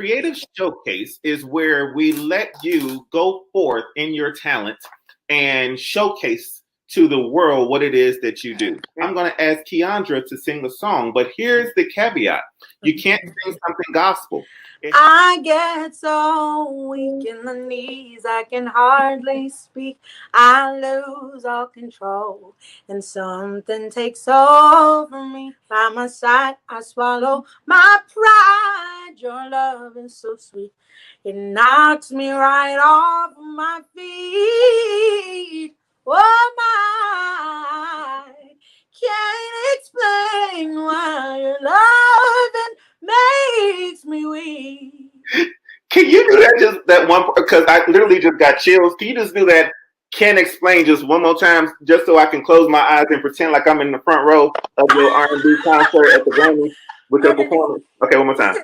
creative showcase is where we let you go forth in your talent and showcase to the world what it is that you do. I'm going to ask Keandra to sing the song, but here's the caveat. You can't sing something gospel. I get so weak in the knees, I can hardly speak. I lose all control, and something takes over me. By my side, I swallow my pride. Your love is so sweet, it knocks me right off my feet. Oh my, can't explain why your loving makes me weak. Can you do that just that one? Because I literally just got chills. Can you just do that? Can't explain just one more time, just so I can close my eyes and pretend like I'm in the front row of your R&B concert at the Grammy with your performance. Okay, one more time.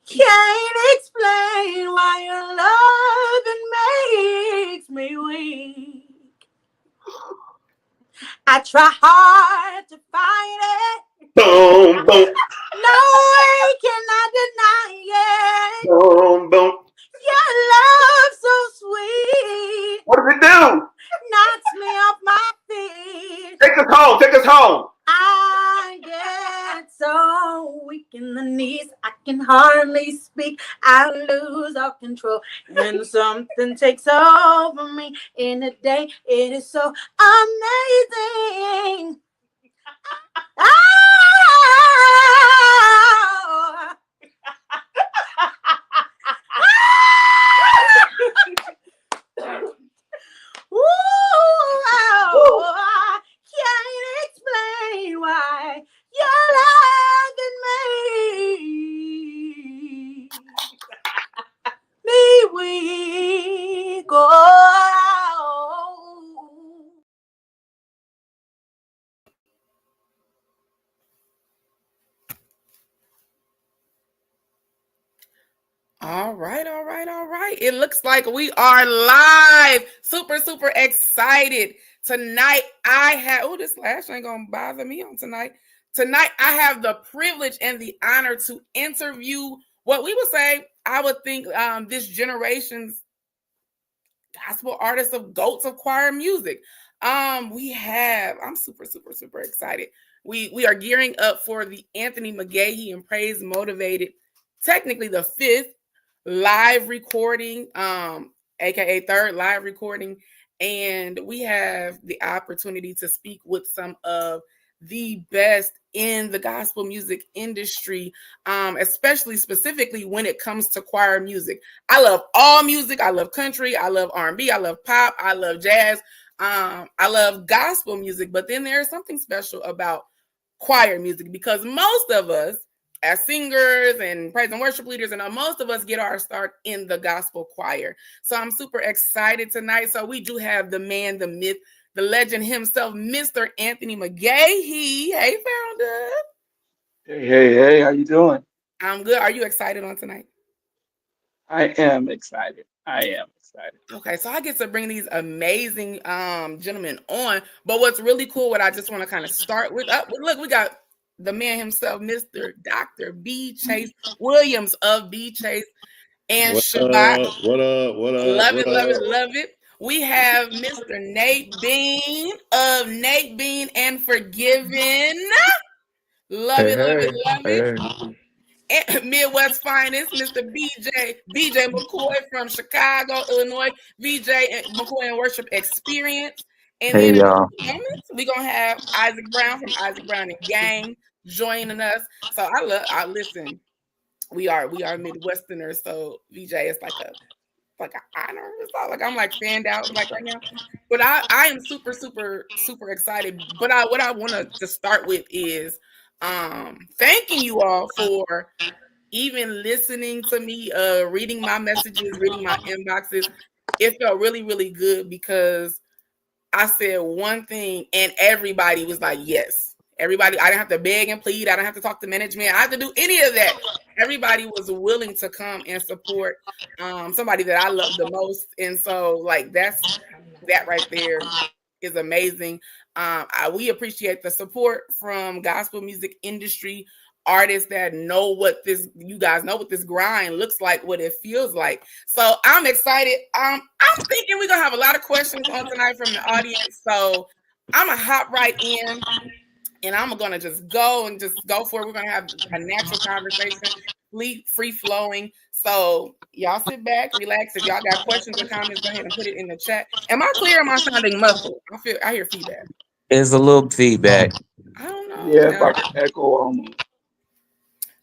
Can't explain why your loving makes me weak. I try hard to fight it. Boom, boom. No way can I deny it. Boom, boom. Your love so sweet. What does it do? Knocks me off my feet. Take us home. Take us home. I get so weak in the knees, I can hardly speak. I lose all control, and something takes over me. In a day, it is so amazing. Oh. Ooh, I can't explain why you're loving me weak. Oh. All right. It looks like we are live. Super excited. Tonight I have, this last ain't gonna bother me on tonight. Tonight I have the privilege and the honor to interview what we would say, I would think this generation's gospel artists of goats of choir music. I'm super excited. We are gearing up for the Anthony McGahee and Praise Motivated, technically the 5th live recording, aka 3rd live recording, and we have the opportunity to speak with some of the best in the gospel music industry, especially specifically when it comes to choir music. I love all music. I love country. I love R&B. I love pop. I love jazz. I love gospel music. But then there's something special about choir music, because most of us as singers and praise and worship leaders, and most of us get our start in the gospel choir. So I'm super excited tonight. So we do have the man, the myth, the legend himself, Mr. Anthony McGahee. Hey, founder. Hey, how you doing? I'm good. Are you excited on tonight? I am excited. Okay, so I get to bring these amazing gentlemen on. But what's really cool, what I just want to kind of start with, look, we got the man himself, Mr. Dr. B. Chase Williams of B. Chase and Shabbat. What up? Love it. We have Mr. Nate Bean of Nate Bean and Forgiven. Love it. And Midwest finest, Mr. BJ McCoy from Chicago, Illinois. BJ McCoy and Worship Experience. And hey, then y'all. we're gonna have Isaac Brown from Isaac Brown and Gang joining us. So I listen. We are Midwesterners, so BJ is like an honor. It's not like I'm like fanned out like right now. But I am super excited. But what I want to start with is thanking you all for even listening to me, reading my messages, reading my inboxes. It felt really good because I said one thing and everybody was like, yes. Everybody, I didn't have to beg and plead. I didn't have to talk to management. I didn't have to do any of that. Everybody was willing to come and support somebody that I love the most. And so like that right there is amazing. We appreciate the support from gospel music industry artists that know what you guys know what this grind looks like, what it feels like. So I'm excited. I'm thinking we're gonna have a lot of questions on tonight from the audience. So I'm gonna hop right in, and I'm gonna just go for it. We're gonna have a natural conversation, free flowing. So y'all sit back, relax. If y'all got questions or comments, go ahead and put it in the chat. Am I clear? Am I sounding muffled? I hear feedback. There's a little feedback. I don't know. Yeah, it's like an echo almost.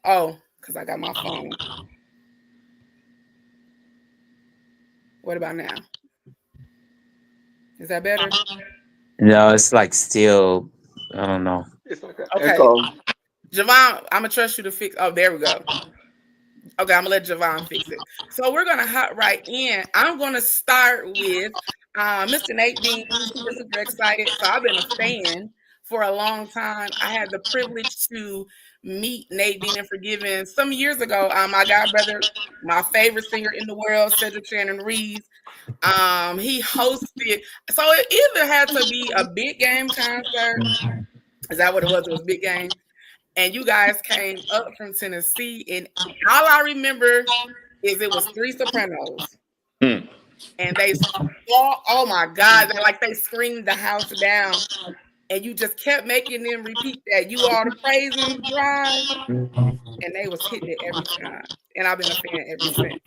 Oh, because I got my phone. What about now? Is that better? No, it's like still, I don't know. It's like an Okay. echo. Javon, I'm gonna trust you to fix. Oh, there we go. Okay, I'm gonna let Javon fix it. So we're gonna hop right in. I'm gonna start with Mr. Nate Dean. Super excited. So I've been a fan for a long time. I had the privilege to meet Nate Dean and Forgiven some years ago. My godbrother, my favorite singer in the world, Cedric Shannon Reeves. He hosted. So it either had to be a big game concert. Is that what it was? It was big game. And you guys came up from Tennessee, and all I remember is it was three sopranos. And they oh my God, they screamed the house down. And you just kept making them repeat that. You are the praise and drive. And they was hitting it every time. And I've been a fan ever since.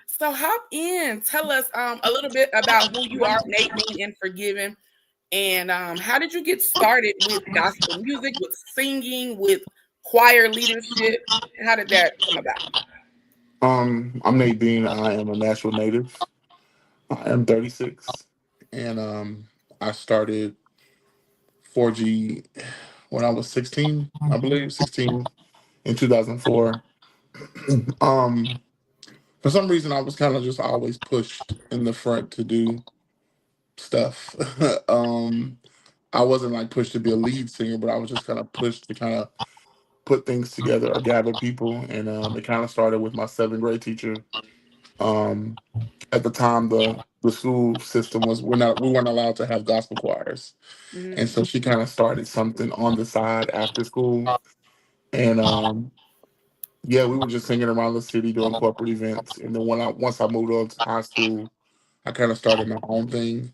So hop in. Tell us a little bit about who you are, Nate Dean and Forgiven. And how did you get started with gospel music, with singing, with choir leadership? How did that come about? I'm Nate Dean. I am a Nashville native. I am 36, and I started 4G when I was 16, I believe, 16 in 2004. For some reason, I was kind of just always pushed in the front to do stuff. I wasn't like pushed to be a lead singer, but I was just kind of pushed to kind of put things together or gather people. And it kind of started with my seventh grade teacher. At the time, the school system was we weren't allowed to have gospel choirs, and so she kind of started something on the side after school. And yeah, we were just singing around the city doing corporate events. And then once I moved on to high school, I kind of started my own thing.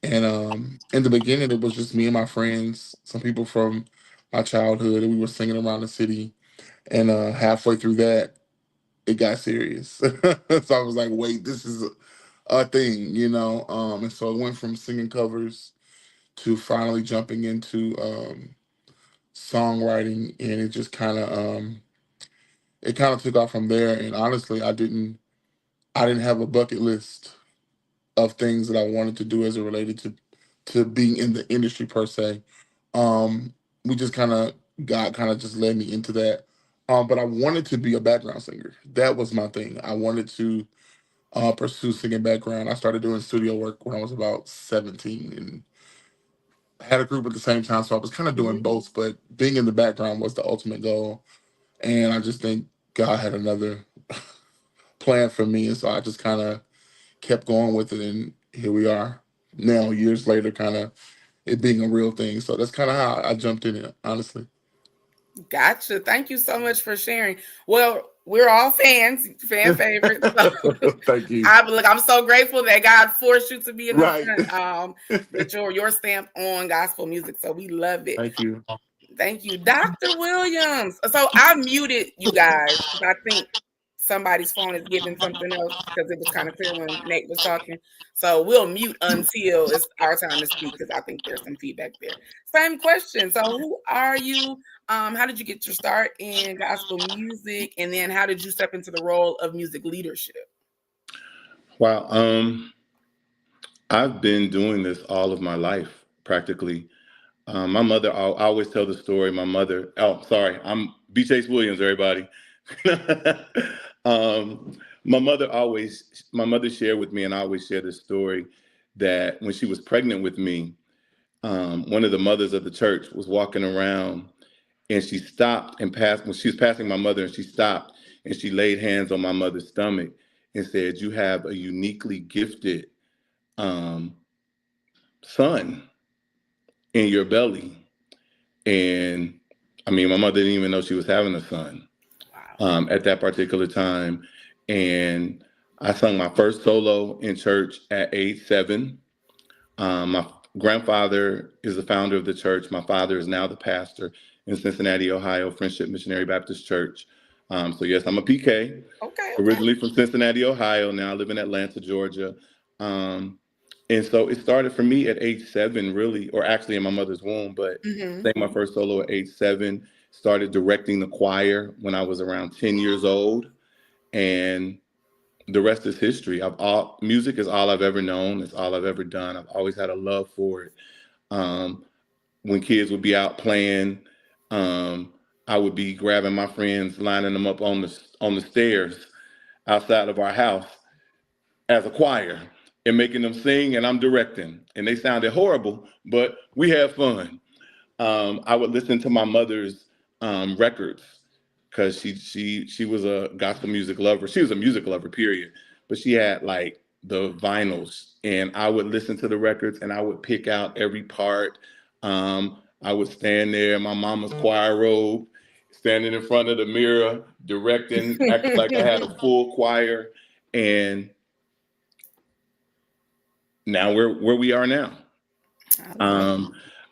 And in the beginning, it was just me and my friends, some people from my childhood, and we were singing around the city. And halfway through that, it got serious. So I was like, wait, this is a thing, you know? And so it went from singing covers to finally jumping into songwriting, and it kind of took off from there. And honestly, I didn't have a bucket list of things that I wanted to do as it related to being in the industry per se. We just God kind of just led me into that. But I wanted to be a background singer. That was my thing. I wanted to pursue singing background. I started doing studio work when I was about 17 and had a group at the same time. So I was kind of doing both, but being in the background was the ultimate goal. And I just think God had another plan for me. And so I just kind of kept going with it. And here we are now, years later, kind of it being a real thing. So that's kind of how I jumped in it, honestly. Gotcha. Thank you so much for sharing. Well, we're all fan favorites. So Thank you. I'm so grateful that God forced you to be in the Right. front. With your stamp on gospel music. So we love it. Thank you. Thank you, Dr. Williams. So I muted you guys. I think somebody's phone is giving something else because it was kind of clear when Nate was talking. So we'll mute until it's our time to speak because I think there's some feedback there. Same question. So who are you? How did you get your start in gospel music? And then how did you step into the role of music leadership? Wow. I've been doing this all of my life, practically. My mother, I always tell the story. My mother, I'm B. Chase Williams, everybody. My mother shared with me, and I always share this story, that when she was pregnant with me, one of the mothers of the church was walking around, and she stopped and passed, when she was passing my mother, and she stopped and she laid hands on my mother's stomach and said, "You have a uniquely gifted son in your belly." And I mean, my mother didn't even know she was having a son at that particular time. And I sung my first solo in church at age 7. My grandfather is the founder of the church. My father is now the pastor in Cincinnati, Ohio, Friendship Missionary Baptist Church. So yes, I'm a PK, originally from Cincinnati, Ohio. Now I live in Atlanta, Georgia. And so it started for me at age 7, really, or actually in my mother's womb, but sang my first solo at age 7, started directing the choir when I was around 10 years old. And the rest is history. Music is all I've ever known. It's all I've ever done. I've always had a love for it. When kids would be out playing, I would be grabbing my friends, lining them up on the stairs outside of our house as a choir and making them sing, and I'm directing. And they sounded horrible, but we had fun. I would listen to my mother's records because she was a gospel music lover. She was a music lover, period. But she had like the vinyls, and I would listen to the records and I would pick out every part. I would stand there in my mama's choir robe, standing in front of the mirror, directing, acting like I had a full choir. And now we're where we are now.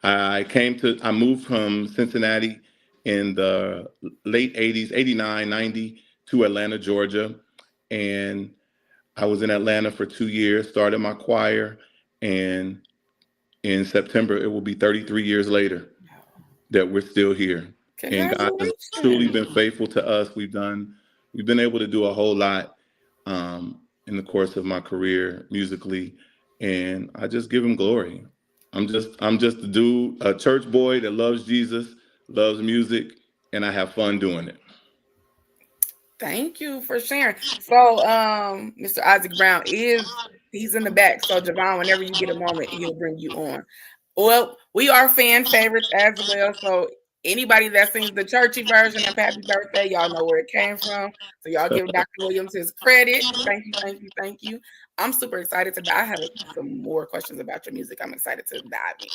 I moved from Cincinnati in the late 80s, 89, 90, to Atlanta, Georgia. And I was in Atlanta for 2 years, started my choir, and in September, it will be 33 years later that we're still here. And God has truly been faithful to us. We've been able to do a whole lot in the course of my career musically, and I just give him glory. I'm just a dude, a church boy that loves Jesus, loves music, and I have fun doing it. Thank you for sharing. So, Mr. Isaac Brown he's in the back. So, Javon, whenever you get a moment, he'll bring you on. Well, we are fan favorites as well. So, anybody that sings the churchy version of Happy Birthday, y'all know where it came from. So, y'all give Dr. Williams his credit. Thank you. I'm super excited I have some more questions about your music. I'm excited to dive in.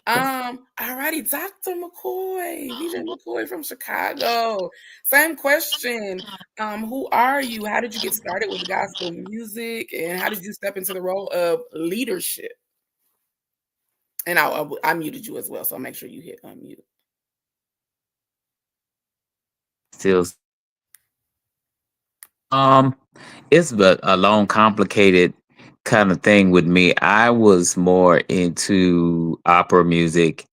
Alrighty, Dr. McCoy, DJ McCoy from Chicago. Same question. Who are you? How did you get started with gospel music, and how did you step into the role of leadership? And I muted you as well, so I'll make sure you hit unmute. Still, it's a long, complicated kind of thing with me. I was more into opera music,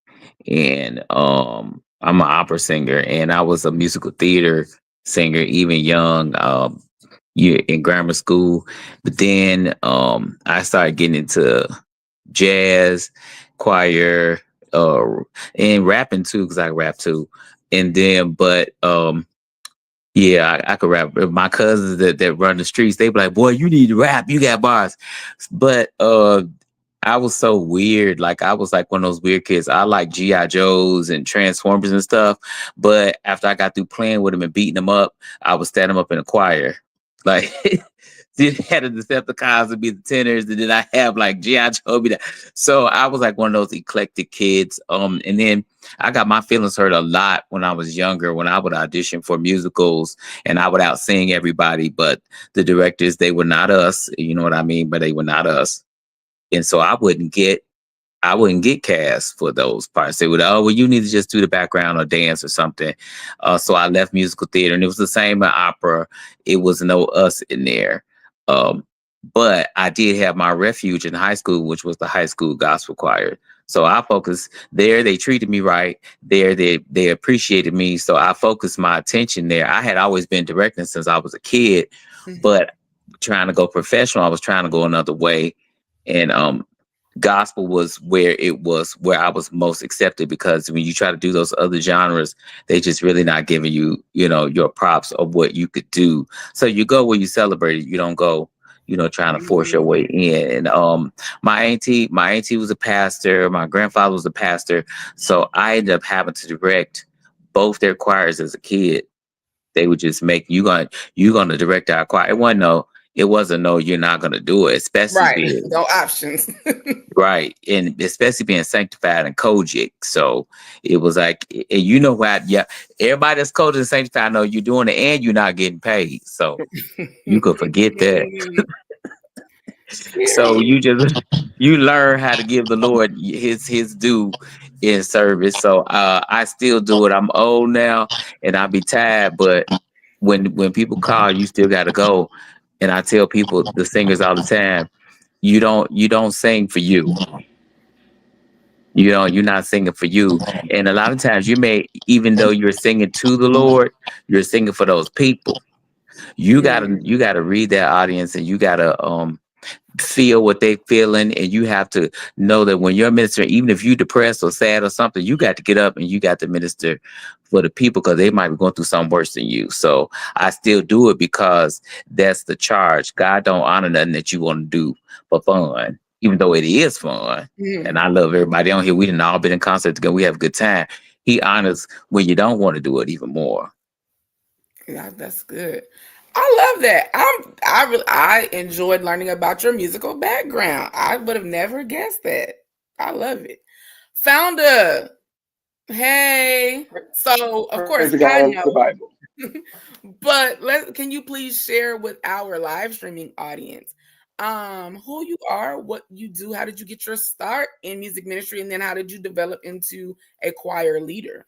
and I'm an opera singer, and I was a musical theater singer even young, in grammar school. But then I started getting into jazz, choir, and rapping too, because I rap too. And then, yeah, I could rap. My cousins that run the streets, they be like, "Boy, you need to rap. You got bars." But I was so weird. Like, I was like one of those weird kids. I like G.I. Joes and Transformers and stuff. But after I got through playing with them and beating them up, I would stand them up in a choir. Like, then had the Decepticons and be the tenors, and then I have like G.I. Joe be that. So I was like one of those eclectic kids. And then I got my feelings hurt a lot when I was younger, when I would audition for musicals and I would out sing everybody, but the directors, they were not us, you know what I mean? But they were not us. And so I wouldn't get cast for those parts. They would, oh, well, you need to just do the background or dance or something. So I left musical theater, and it was the same in opera. It was no us in there. But I did have my refuge in high school, which was the high school gospel choir. So I focused there. They treated me right. There, they appreciated me. So I focused my attention there. I had always been directing since I was a kid, but trying to go professional, I was trying to go another way. And gospel was where I was most accepted, because when you try to do those other genres, they just really not giving you, your props of what you could do. So you go where you celebrate it. You don't go, trying to force your way in. And my auntie was a pastor. My grandfather was a pastor. So I ended up having to direct both their choirs as a kid. They would just make you going to direct our choir. It wasn't It wasn't no, you're not gonna do it, especially Right. being No options. right, and especially being sanctified and Kojic. So it was like, and you know what? Yeah, everybody that's Kojic and sanctified know you're doing it, and you're not getting paid. So you could forget that. So you learn how to give the Lord his due in service. So I still do it. I'm old now, and I be tired, but when people call, you still got to go. And I tell people, the singers, all the time, you don't sing for you. You're not singing for you. And a lot of times you may, even though you're singing to the Lord, you're singing for those people. You gotta read that audience, and you gotta feel what they feeling, and you have to know that when you're ministering, even if you're depressed or sad or something, you got to get up and you got to minister for the people, because they might be going through something worse than you. So I still do it because that's the charge. God don't honor nothing that you want to do for fun, even though it is fun. And I love everybody on here. We didn't all been in concert together. We have a good time. He honors when you don't want to do it even more. Yeah, that's good. I love that. I enjoyed learning about your musical background. I would have never guessed that. I love it. Founder, hey. So of course Praise the God I of the know, Bible. but can you please share with our live streaming audience who you are, what you do, how did you get your start in music ministry, and then how did you develop into a choir leader?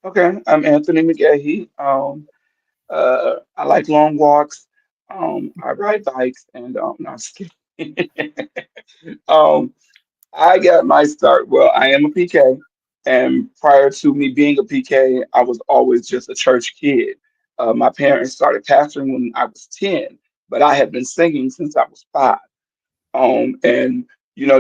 Okay, I'm Anthony McGahee. I like long walks. I ride bikes, and no, I'm just kidding. um, I got my start. Well, I am a PK, and prior to me being a PK, I was always just a church kid. My parents started pastoring when I was 10, but I had been singing since I was 5. And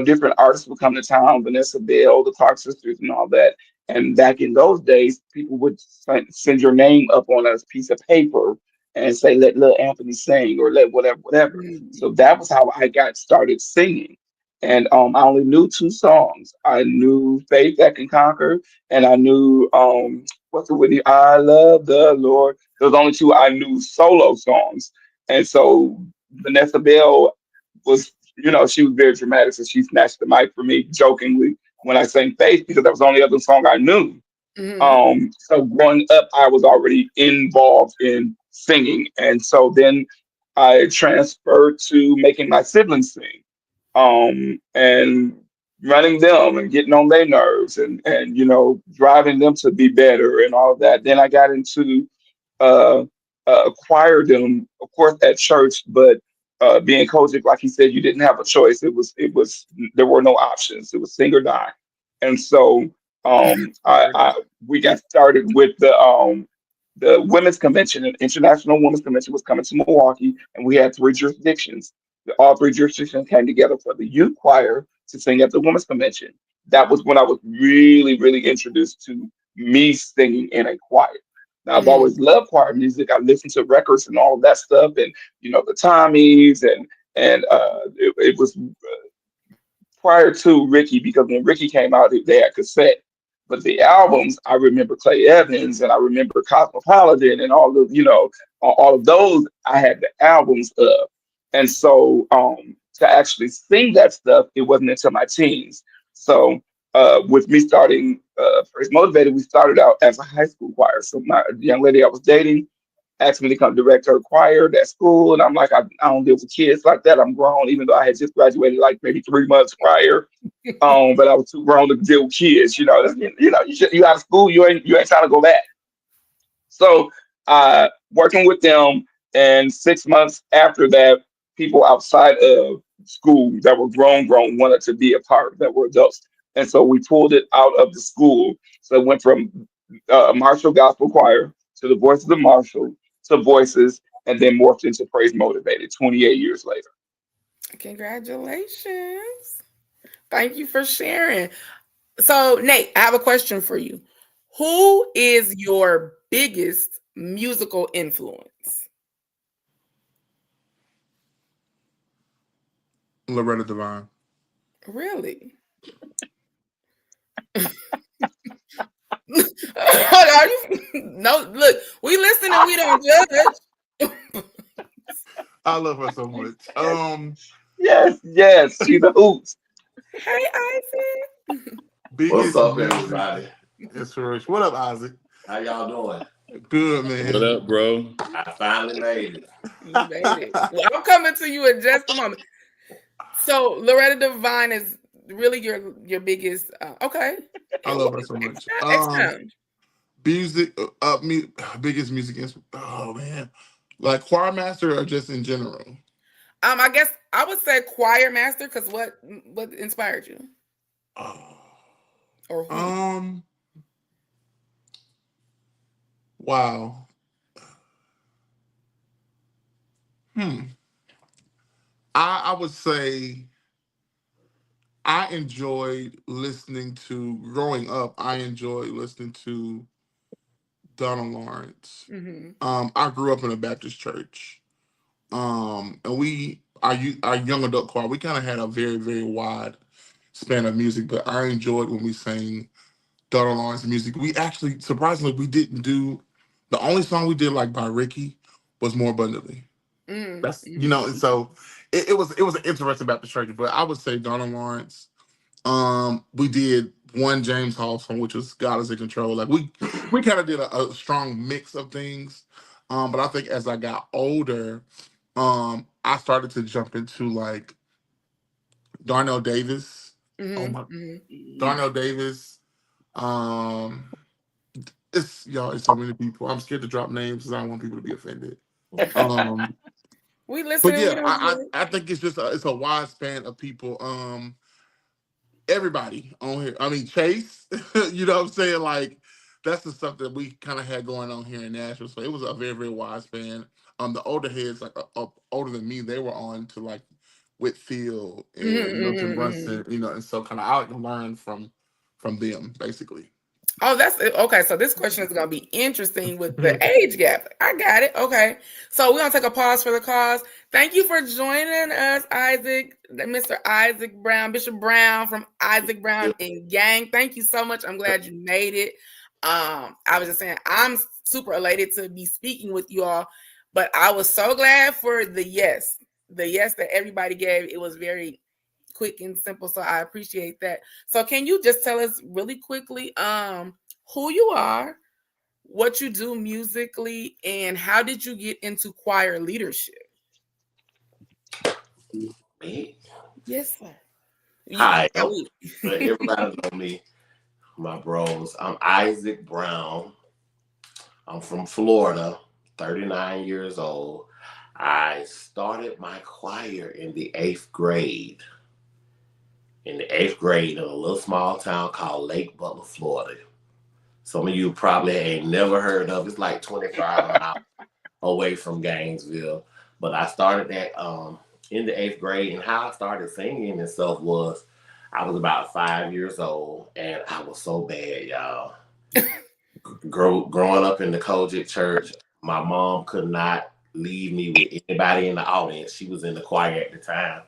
different artists would come to town, Vanessa Bell, the Clark sisters, and all that. And back in those days, people would send your name up on a piece of paper and say, "Let Lil Anthony sing," or "Let whatever, whatever." So that was how I got started singing. And I only knew 2 songs. I knew "Faith That Can Conquer," and I knew what's the Whitney? "I Love the Lord." Those only 2 I knew solo songs. And so Vanessa Bell was, she was very dramatic, so she snatched the mic for me jokingly when I sang "Faith," because that was the only other song I knew. So growing up, I was already involved in singing, and so then I transferred to making my siblings sing, and running them and getting on their nerves, and driving them to be better and all of that. Then I got into uh, choirdom, of course, at church, but being Kojic, like he said, you didn't have a choice. It was there were no options. It was sing or die. And so we got started with the women's convention. An international women's convention was coming to Milwaukee, and we had 3 jurisdictions. All 3 jurisdictions came together for the youth choir to sing at the women's convention. That was when I was really, really introduced to me singing in a choir. Now, I've always loved choir music. I listened to records and all of that stuff, and the Tommies, and it was prior to Ricky, because when Ricky came out, they had cassette. But the albums, I remember Clay Evans, and I remember Cosmopolitan, and all of those. I had the albums of, and so to actually sing that stuff, it wasn't until my teens. So with me starting Praise Motivated, we started out as a high school choir. So my young lady I was dating asked me to come direct her choir at school, and I'm like, I don't deal with kids like that. I'm grown, even though I had just graduated like maybe 3 months prior. But I was too grown to deal with kids. You out of school, you ain't trying to go back. So working with them, and 6 months after that, people outside of school that were grown wanted to be a part, that were adults. And so we pulled it out of the school. So it went from Marshall Gospel Choir to the Voices of Marshall to Voices, and then morphed into Praise Motivated 28 years later. Congratulations. Thank you for sharing. So, Nate, I have a question for you. Who is your biggest musical influence? Loretta Devine. Really? No, look, we listen and we don't judge. I love her so much. Yes, she's a hoot. Hey, Isaac. Biggest What's up, music everybody? inspiration. What up, Isaac? How y'all doing? Good, What man. up, bro? I finally made it. You made it. Well, I'm coming to you in just a moment. So Loretta Devine is really your biggest. Okay. I love her so much. Expound. Music, biggest music. Oh man, like choir master or just in general. I guess I would say choir master because what inspired you? Oh. Or who? Wow. I would say I enjoyed listening to growing up. I enjoyed listening to Donna Lawrence. Mm-hmm. I grew up in a Baptist church. And our young adult choir, we kind of had a very, very wide span of music, but I enjoyed when we sang Donna Lawrence music. We actually, surprisingly, we didn't do the only song we did like by Ricky was More Abundantly. That's and so it was interesting about the church, but I would say Donna Lawrence. We did one James Hall song, which was God is in Control. Like we kind of did a strong mix of things. But I think as I got older, I started to jump into like Darnell Davis. Oh my, Darnell Davis. It's so many people. I'm scared to drop names because I don't want people to be offended. We listen. But yeah, I think it's just it's a wide span of people. Everybody on here. I mean, Chase. You know what I'm saying? Like that's the stuff that we kind of had going on here in Nashville. So it was a very, very wide span. The older heads, like older than me, they were on to like Whitfield and Milton Brunson. And so kind of I like to learn from them basically. Oh, that's okay. So this question is going to be interesting with the age gap. I got it. Okay. So we're going to take a pause for the cause. Thank you for joining us, Isaac, Mr. Isaac Brown, Bishop Brown from Isaac Brown and Gang. Thank you so much. I'm glad you made it. I was just saying, I'm super elated to be speaking with you all, but I was so glad for the yes that everybody gave. It was very quick and simple, so I appreciate that. So can you just tell us really quickly who you are, what you do musically, and how did you get into choir leadership? Me? Yes, sir. Hi, everybody know me, my bros. I'm Isaac Brown. I'm from Florida, 39 years old. I started my choir in the 8th grade. In a little small town called Lake Butler, Florida. Some of you probably ain't never heard of. It's like 25 miles away from Gainesville. But I started that in the 8th grade. And how I started singing and stuff was I was about 5 years old. And I was so bad, y'all. Growing up in the Kojic church, my mom could not leave me with anybody in the audience. She was in the choir at the time,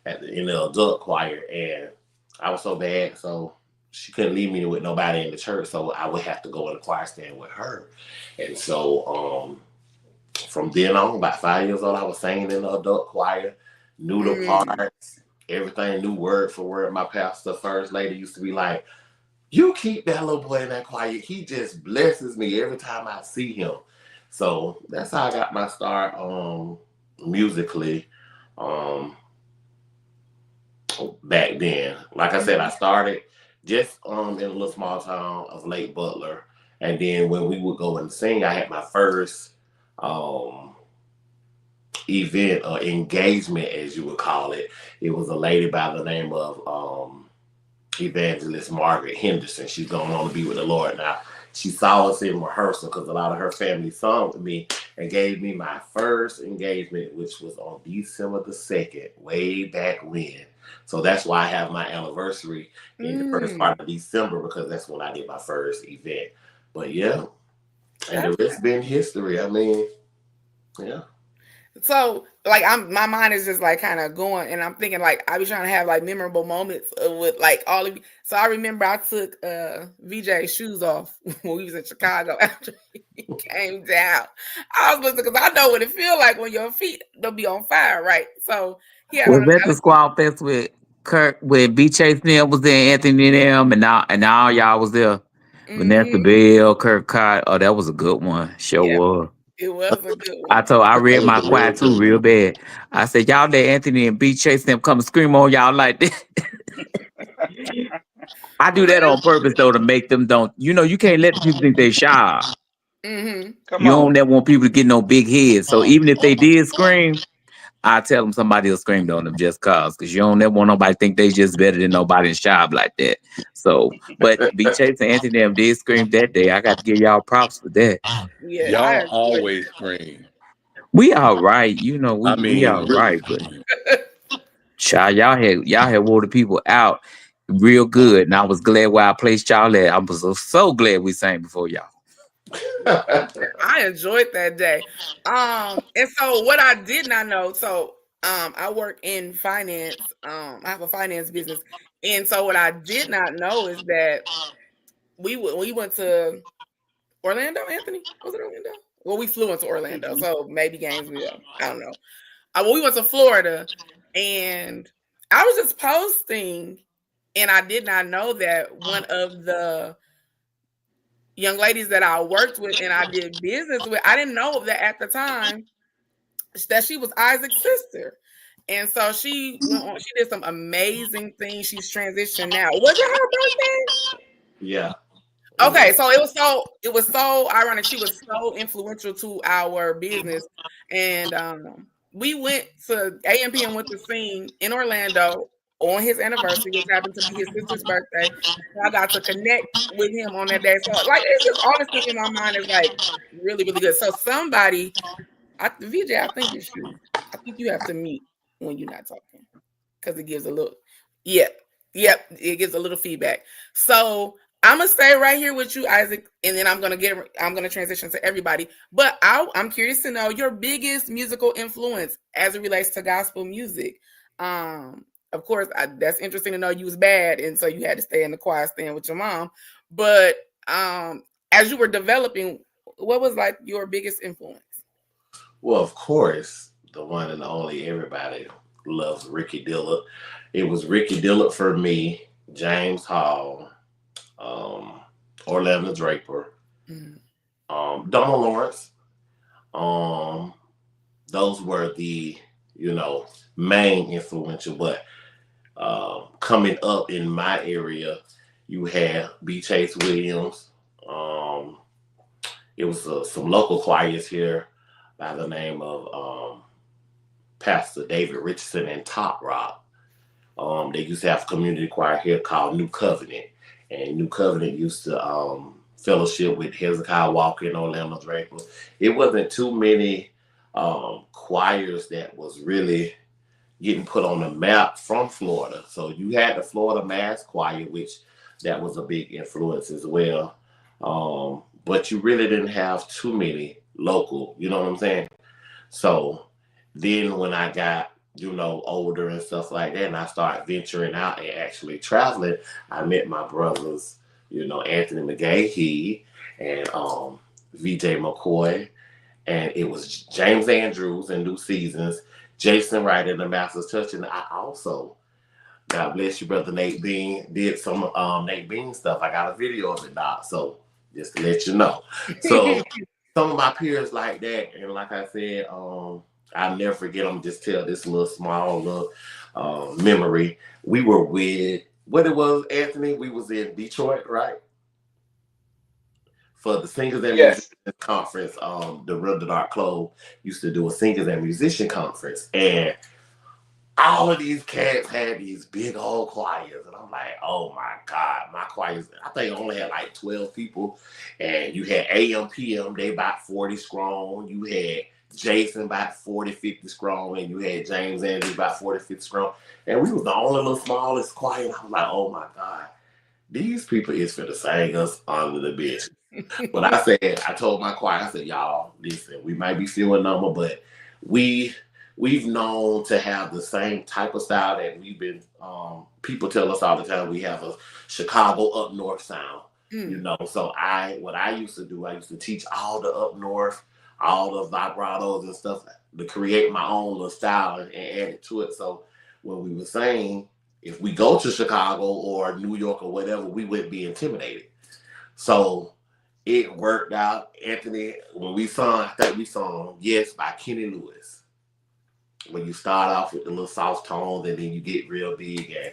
in the adult choir. And I was so bad, so she couldn't leave me with nobody in the church, so I would have to go in the choir stand with her. And so from then on, about 5 years old, I was singing in the adult choir, knew the parts, everything, knew word for word. My pastor, first lady, used to be like, you keep that little boy in that choir. He just blesses me every time I see him. So that's how I got my start musically. Back then, like I said, I started just in a little small town of Lake Butler, and then when we would go and sing, I had my first event or engagement, as you would call it. It was a lady by the name of Evangelist Margaret Henderson. She's going on to be with the Lord now. She saw us in rehearsal because a lot of her family sung with me and gave me my first engagement, which was on December the 2nd, way back when. So that's why I have my anniversary in the first part of December, because that's when I did my first event. But yeah, and the rest been history. I mean, yeah. So like my mind is just like kind of going, and I'm thinking like I be trying to have like memorable moments with like all of you. So I remember I took VJ's shoes off when we was in Chicago after he came down. I was listening because I know what it feel like when your feet they'll be on fire, right? So he had Was on that the Squad Fest with Kirk, with B Chase and them was there, Anthony and them, and all y'all was there? Vanessa Bell, Kirk Cott. Oh, that was a good one. Sure Yeah. was. It was a good one. I read my That was a quiet real too good real bad. I said, y'all let Anthony and B Chase them come and scream on y'all like this. I do that on purpose though to make them don't. You know, you can't let the people think they shy. Mm-hmm. Come You on. don't never want people to get no big heads. So even if they did scream, I tell them somebody will scream on them just cause you don't ever want nobody to think they just better than nobody in shop like that. So, but B Chase and Anthony them did scream that day. I got to give y'all props for that. Yeah, Y'all always scream. We all right, you know. We I mean, all really right, but scream. child, y'all had wore the people out real good, and I was glad where I placed y'all at. I was so glad we sang before y'all. I enjoyed that day. And so what I did not know, so I work in finance. I have a finance business. And so what I did not know is that we went to Orlando, Anthony? Was it Orlando? Well, we flew into Orlando, so maybe Gainesville. I don't know. Well, we went to Florida, and I was just posting, and I did not know that one of the young ladies that I worked with and I did business with, I didn't know that at the time that she was Isaac's sister. And so she went on, she did some amazing things. She's transitioned now. Was it her birthday? Yeah. Okay, so it was so ironic. She was so influential to our business. And we went to AMPM went to sing in Orlando on his anniversary, which happened to be his sister's birthday. So I got to connect with him on that day. So like it's just all this stuff in my mind is like really, really good. So somebody, VJ, I think you have to meet when you're not talking. Because it gives a little, yep, it gives a little feedback. So I'm gonna stay right here with you, Isaac, and then I'm gonna transition to everybody. But I'm curious to know your biggest musical influence as it relates to gospel music. Of course, that's interesting to know you was bad, and so you had to stay in the choir stand with your mom. But as you were developing, what was like your biggest influence? Well, of course, the one and only, everybody loves Ricky Dillard. It was Ricky Dillard for me, James Hall, Orlando Draper, Donald Lawrence. Those were the, main influential. But coming up in my area, you had B. Chase Williams. It was some local choirs here by the name of Pastor David Richardson and Top Rock. They used to have a community choir here called New Covenant. And New Covenant used to fellowship with Hezekiah Walker and Orlando Draper. It wasn't too many choirs that was really getting put on the map from Florida. So you had the Florida Mass Choir, which that was a big influence as well. But you really didn't have too many local, you know what I'm saying? So then when I got, older and stuff like that, and I started venturing out and actually traveling, I met my brothers, Anthony McGahee and VJ McCoy, and it was James Andrews and New Seasons, Jason Wright and the Master's Touch, and I also, God bless you, Brother Nate Bean, did some Nate Bean stuff. I got a video of it, Doc, so just to let you know. So some of my peers like that, and like I said, I'll never forget them. Just tell this small memory. We were with, what it was, Anthony? We was in Detroit, right? For the Singers and Musicians Conference. The Real Dark Club used to do a Singers and Musician Conference. And all of these cats had these big old choirs. And I'm like, oh my God, my choirs, I think I only had like 12 people. And you had AMPM, they about 40 strong. You had Jason about 40, 50 strong, and you had James Andrews about 40, 50 strong. And we was the only little smallest choir. And I was like, oh my God, these people is for the sing us under the bitch. But I told my choir, I said, y'all, listen, we might be few in number, but we've known to have the same type of style that we've been. People tell us all the time we have a Chicago up north sound. You know, so what I used to do, I used to teach all the up north, all the vibratos and stuff to create my own little style and add it to it. So when we were saying, if we go to Chicago or New York or whatever, we wouldn't be intimidated. So it worked out. Anthony, when we sung, I think we sung Yes by Kenny Lewis. When you start off with the little soft tones and then you get real big, and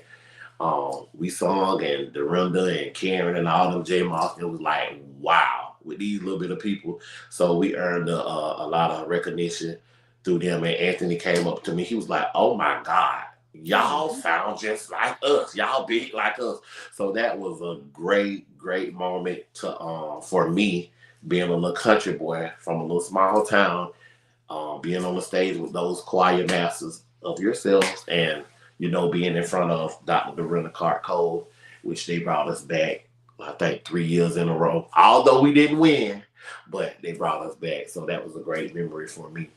we sung, and Dorinda and Karen and all them J Moss, it was like, wow, with these little bit of people. So we earned a lot of recognition through them. And Anthony came up to me. He was like, oh my God, y'all sound just like us. Y'all big like us. So that was a great moment to for me, being a little country boy from a little small town, being on the stage with those choir masters of yourselves, and you know, being in front of Dr. Dorinda Clark Cole, which they brought us back, I think 3 years in a row. Although we didn't win, but they brought us back. So that was a great memory for me.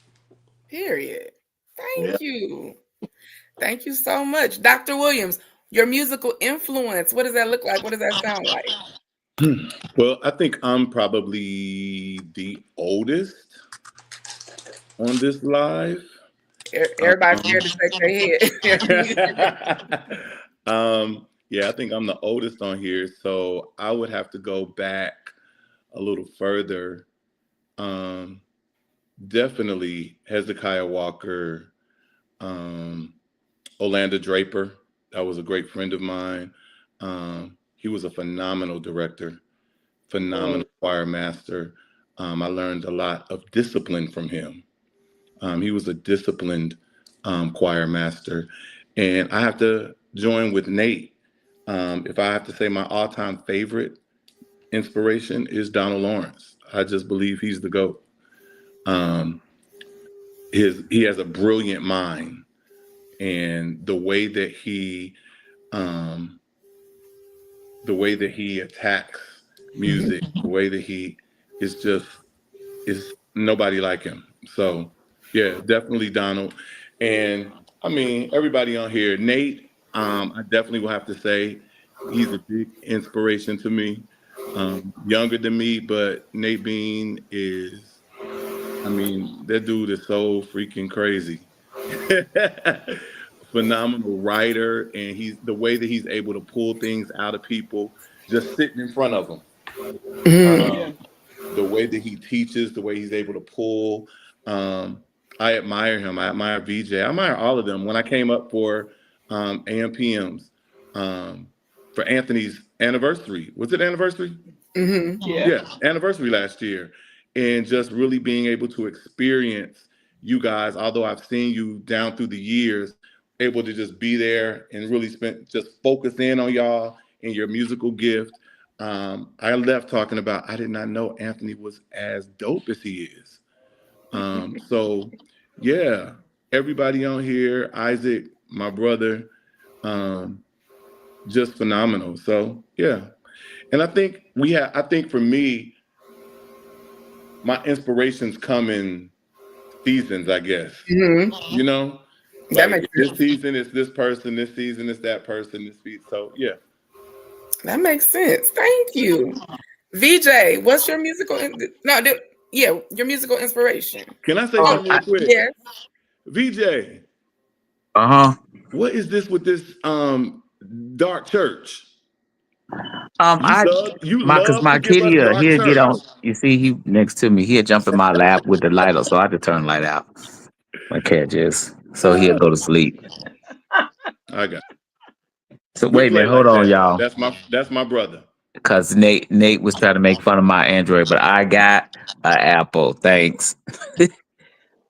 Period. Thank you. Thank you so much. Dr. Williams, your musical influence, what does that look like? What does that sound like? Well, I think I'm probably the oldest on this live. Everybody's scared to shake their head. Yeah, I think I'm the oldest on here, so I would have to go back a little further. Definitely Hezekiah Walker, Orlando Draper. That was a great friend of mine. He was a phenomenal director, phenomenal choir master. I learned a lot of discipline from him. He was a disciplined choir master. And I have to join with Nate. If I have to say my all-time favorite inspiration is Donald Lawrence. I just believe he's the GOAT. He has a brilliant mind, and the way that he attacks music, the way that he is nobody like him. So yeah, definitely Donald. And I mean, everybody on here, Nate, I definitely will have to say he's a big inspiration to me. Younger than me, but Nate Bean is, I mean, that dude is so freaking crazy. Phenomenal writer, and the way that he's able to pull things out of people just sitting in front of them. The way that he teaches, the way he's able to pull. I admire him. I admire VJ. I admire all of them. When I came up for AMPMs for Anthony's anniversary, was it anniversary? Yeah, anniversary last year. And just really being able to experience you guys, although I've seen you down through the years, able to just be there and really just focus in on y'all and your musical gift. I left talking about, I did not know Anthony was as dope as he is. So yeah, everybody on here, Isaac, my brother, just phenomenal. So yeah. And I think for me, my inspirations come in seasons, I guess. You know? Like this season is this person, this season is that person, so yeah. That makes sense. Thank you. VJ, what's your musical your musical inspiration? Can I say something real quick? Yes. VJ. What is this with this dark church? My kitty, he'll get on. You see, he next to me. He'll jump in my lap with the light on, so I have to turn the light out. My cat so he'll go to sleep. I got it. So wait a minute, hold on, y'all. That's my brother. Because Nate was trying to make fun of my Android, but I got an Apple. Thanks.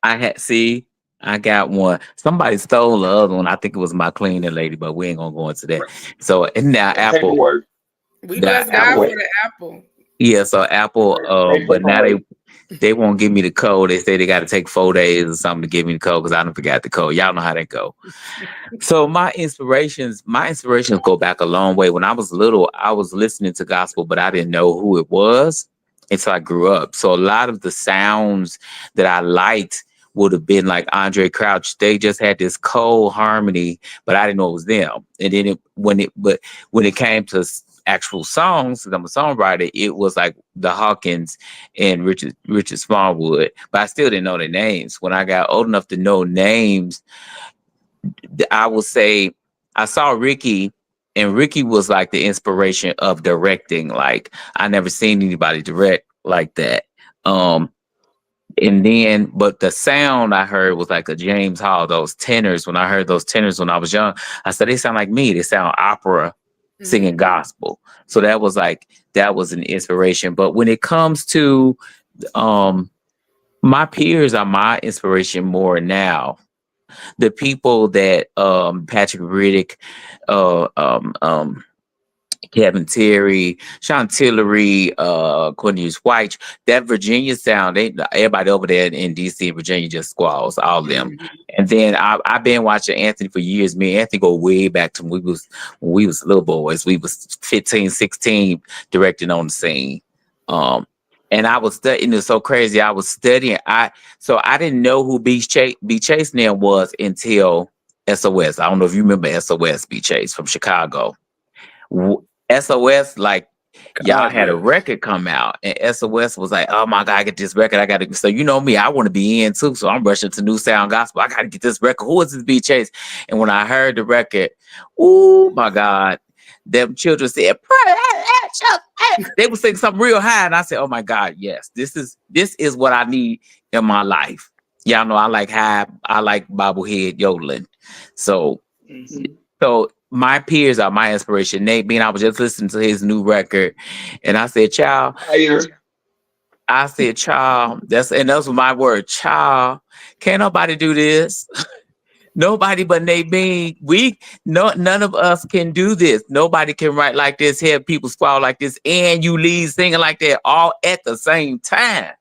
I got one. Somebody stole the other one. I think it was my cleaning lady, but we ain't gonna go into that. So and now Apple. We bless God for the Apple. Yeah, so Apple, but now they won't give me the code. They say they got to take 4 days or something to give me the code because I don't forgot the code. Y'all know how that go. So my inspirations go back a long way. When I was little, I was listening to gospel, but I didn't know who it was until I grew up. So a lot of the sounds that I liked would have been like Andre Crouch. They just had this cold harmony, but I didn't know it was them. And then when it came to actual songs, because I'm a songwriter, it was like the Hawkins and Richard Smallwood, but I still didn't know their names. When I got old enough to know names, I will say I saw Ricky, and Ricky was like the inspiration of directing. Like I never seen anybody direct like that. And then, but the sound I heard was like a James Hall, those tenors. When I heard those tenors when I was young, I said, they sound like me. They sound opera singing gospel. So that was an inspiration. But when it comes to my peers are my inspiration more now. The people that Patrick Riddick, Kevin Terry, Sean Tillery, Cornelius White, that Virginia sound, everybody over there in DC and Virginia just squalls, all of them. And then I've been watching Anthony for years. Me and Anthony go way back to when we was little boys. We was 15, 16 directing on the scene. And I was studying, it's so crazy. I was studying. So I didn't know who B Chase name was until SOS. I don't know if you remember SOS, B Chase from Chicago. SOS, like y'all had a record come out, and SOS was like, oh my God, I get this record. I got to. So you know me, I want to be in too. So I'm rushing to New Sound Gospel. I got to get this record. Who is this B Chase? And when I heard the record, oh my God, them children said, they would sing something real high, and I said, oh my God, yes, this is what I need in my life. Y'all know I like bobblehead yodeling. So my peers are my inspiration. Nate Bean, I was just listening to his new record, and I said, child, that's my word, child. Can't nobody do this. Nobody but Nate Bean. None of us can do this. Nobody can write like this, have people squall like this, and you lead singing like that all at the same time.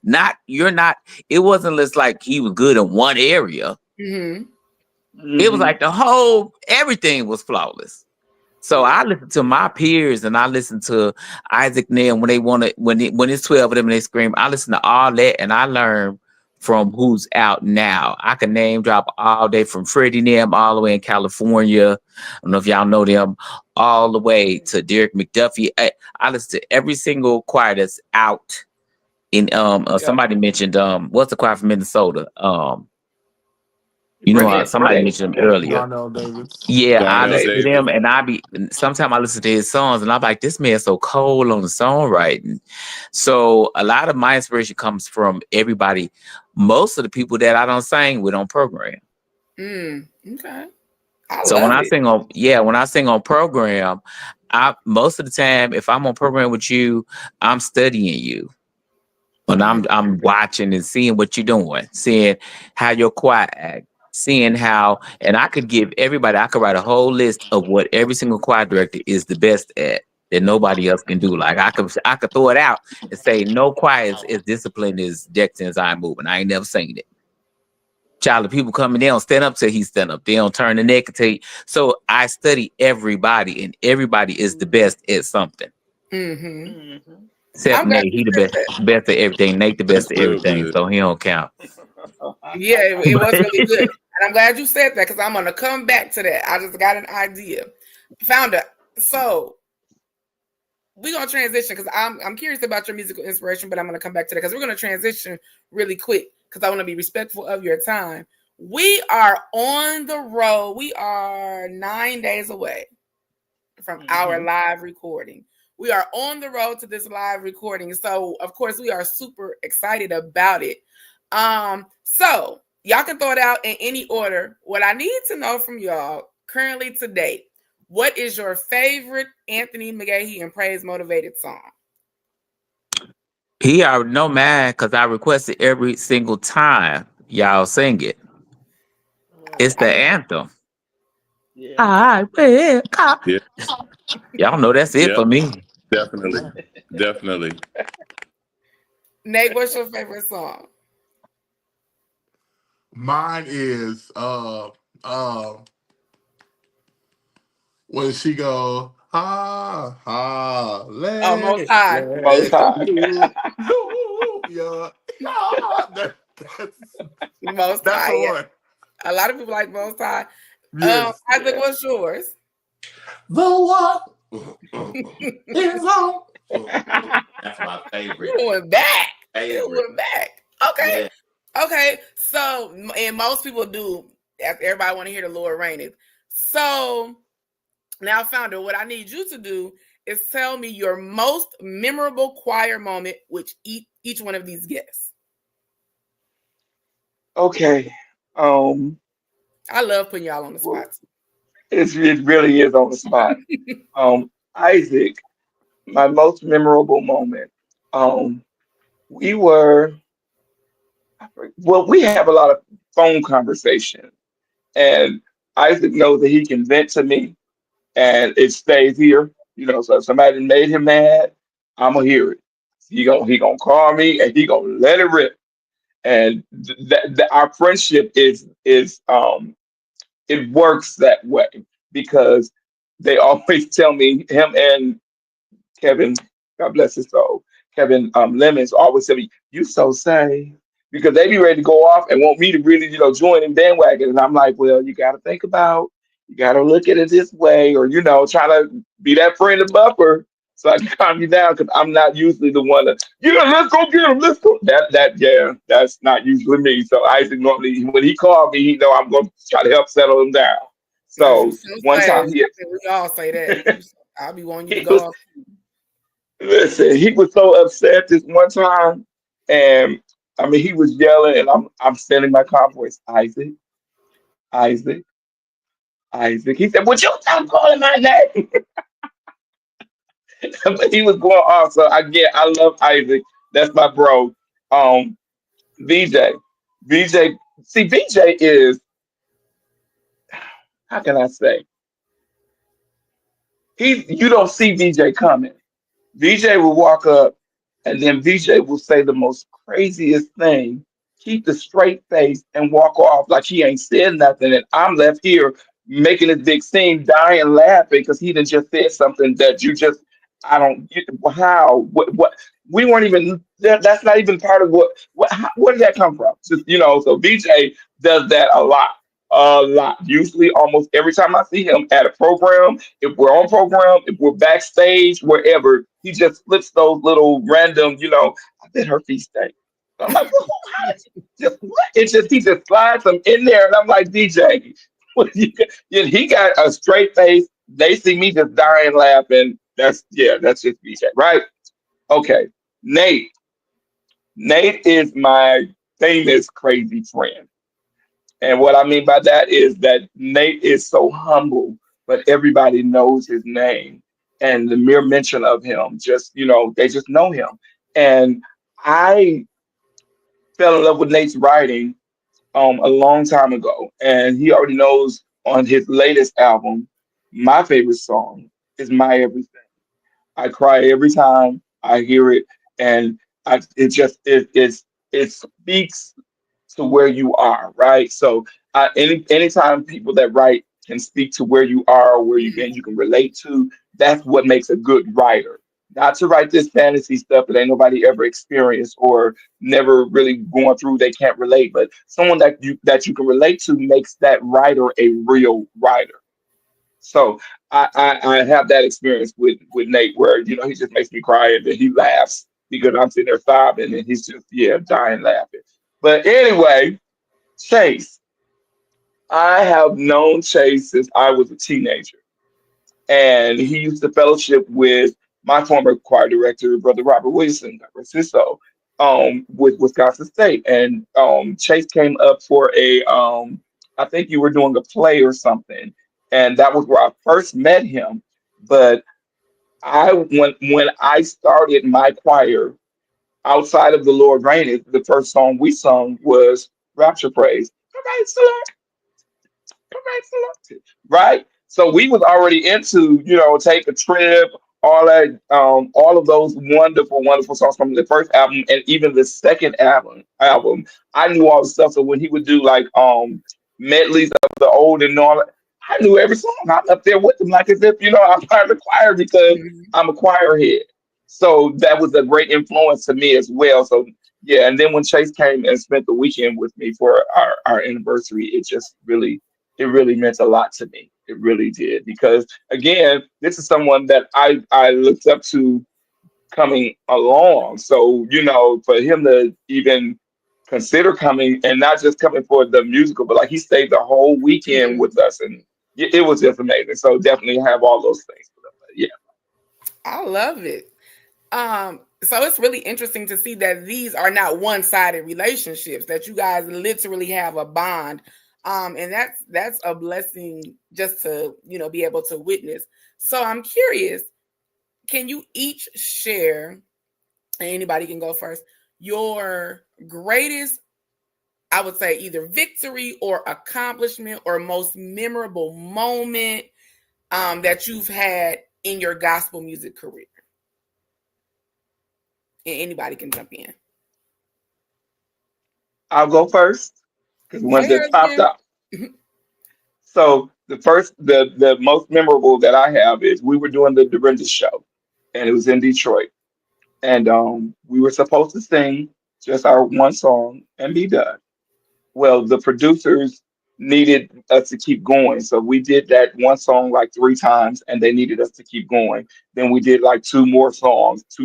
It wasn't just like he was good in one area. It was like everything was flawless. So I listened to my peers, and I listened to Isaac Neil when it's 12 of them and they scream. I listen to all that, and I learned from who's out now. I can name drop all day from Freddie Nim all the way in California. I don't know if y'all know them, all the way to Derek McDuffie. I listen to every single choir that's out. In somebody mentioned what's the choir from Minnesota? Somebody mentioned him earlier. Darnell Davis. Yeah, I Darnell listen to Davis. them, and sometimes I listen to his songs, and I'm like, this man's so cold on the songwriting. So a lot of my inspiration comes from everybody. Most of the people that I don't sing with on program. Okay. When I sing on program, most of the time, if I'm on program with you, I'm studying you. And I'm watching and seeing what you're doing, seeing how your choir act, seeing how, and I could write a whole list of what every single choir director is the best at that nobody else can do. Like I could throw it out and say no choir is as disciplined as Dexter's eye movement. I ain't never seen it. Child, the people coming, they don't stand up till he stand up. They don't turn the neck until he. So I study everybody, and everybody is the best at something. Except Nate, he the best at everything. Nate the best at everything, so he don't count. Yeah, it was really good. And I'm glad you said that, because I'm going to come back to that. I just got an idea. Founder, so we're going to transition, because I'm curious about your musical inspiration, but I'm going to come back to that, because we're going to transition really quick, because I want to be respectful of your time. We are on the road. We are 9 days away from our live recording. We are on the road to this live recording. So, of course, we are super excited about it. So y'all can throw it out in any order. What I need to know from y'all currently to date, what is your favorite Anthony McGahee and Praise Motivated song? He already know, man, because I requested every single time y'all sing it. It's the anthem. Yeah. Y'all know that's it for me. Definitely. Nate, what's your favorite song? Mine is when she go, Most High. Most High. Yeah. Most That's High. the Yeah. one. A lot of people like Most High. Yes. Isaac, what's yours? The what is on? That's my favorite. You went back. You Favorite. went back. Okay. Yeah. Okay. So, and most people do. Everybody want to hear the Lord reigneth. So now, Founder, what I need you to do is tell me your most memorable choir moment with each one of these guests. Okay. I love putting y'all on the spot. It really is on the spot. Isaac, my most memorable moment. We were well, we have a lot of phone conversation, and Isaac knows that he can vent to me, and it stays here. You know, so if somebody made him mad, I'm gonna hear it. He gonna call me, and he gonna let it rip. And our friendship is it works that way because they always tell me him and Kevin, God bless his soul, Kevin Lemons always tell me, "You so say," because they be ready to go off and want me to really, join in bandwagon. And I'm like, well, you got to look at it this way, or try to be that friend of buffer so I can calm you down because I'm not usually the one to, let's go get him, let's go. Yeah, that's not usually me. So Isaac normally, when he called me, he know I'm going to try to help settle him down. So one time we all say that. I'll be wanting you to he go was, off. listen, he was so upset this one time, and I mean, he was yelling, and I'm sending my convoys, Isaac, Isaac, Isaac. He said, "Would you stop calling my name?" But he was going off. So I love Isaac. That's my bro. Um, VJ, VJ. See, VJ is, how can I say? You don't see VJ coming. VJ will walk up, and then VJ will say the most craziest thing, keep the straight face, and walk off like he ain't said nothing. And I'm left here making this big scene, dying laughing because he done just said something that you just, I don't get how, what, we weren't even, that's not even part of where did that come from? Just, so VJ does that a lot. A lot. Usually, almost every time I see him at a program, if we're on program, if we're backstage, wherever, he just flips those little random, I bet her feet stink. I'm like, well, how did what? It's just he just slides them in there, and I'm like, DJ, he got a straight face. They see me just dying laughing. That's just DJ, right? Okay, Nate. Nate is my famous crazy friend. And what I mean by that is that Nate is so humble, but everybody knows his name. And the mere mention of him, just, they just know him. And I fell in love with Nate's writing a long time ago. And he already knows on his latest album, my favorite song is My Everything. I cry every time I hear it. And it speaks to where you are, right? So anytime people that write can speak to where you are or where you can relate to, that's what makes a good writer. Not to write this fantasy stuff that ain't nobody ever experienced or never really going through, they can't relate, but someone that you can relate to makes that writer a real writer. So I have that experience with Nate where he just makes me cry and then he laughs because I'm sitting there sobbing and he's just dying laughing. But anyway, Chase, I have known Chase since I was a teenager, and he used to fellowship with my former choir director, Brother Robert Wilson, God rest his soul, with Wisconsin State. And Chase came up for I think you were doing a play or something, and that was where I first met him. But when I started my choir outside of the Lord Reigneth, the first song we sung was Rapture Praise. All right, Lord. All right, Lord. Right? So we was already into, take a trip, all that, all of those wonderful, wonderful songs from the first album and even the second album. I knew all the stuff. So when he would do like medleys of the old and all that, I knew every song. I'm up there with him like as if, I'm part of the choir because I'm a choir head. So that was a great influence to me as well. So yeah, and then when Chase came and spent the weekend with me for our anniversary, it really meant a lot to me. It really did. Because again, this is someone that I looked up to coming along. So, for him to even consider coming and not just coming for the musical, but like he stayed the whole weekend with us, and it was just amazing. So definitely have all those things. But yeah. I love it. So it's really interesting to see that these are not one-sided relationships, that you guys literally have a bond. And that's a blessing just to, be able to witness. So I'm curious, can you each share, and anybody can go first, your greatest, I would say, either victory or accomplishment or most memorable moment that you've had in your gospel music career? And anybody can jump in. I'll go first because the ones that popped up. So the most memorable that I have is we were doing the Dorinda show, and it was in Detroit, and we were supposed to sing just our one song and be done. Well, the producers needed us to keep going, so we did that one song like 3 times, and they needed us to keep going. Then we did like 2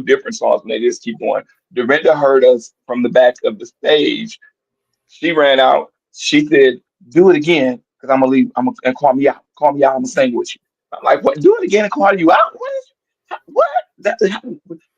different songs, and they just keep going. Dorinda heard us from the back of the stage. She ran out. She said, "Do it again, because I'm gonna leave. And call me out. Call me out. I'm gonna sing with you." I'm like, "What? Do it again and call you out? What?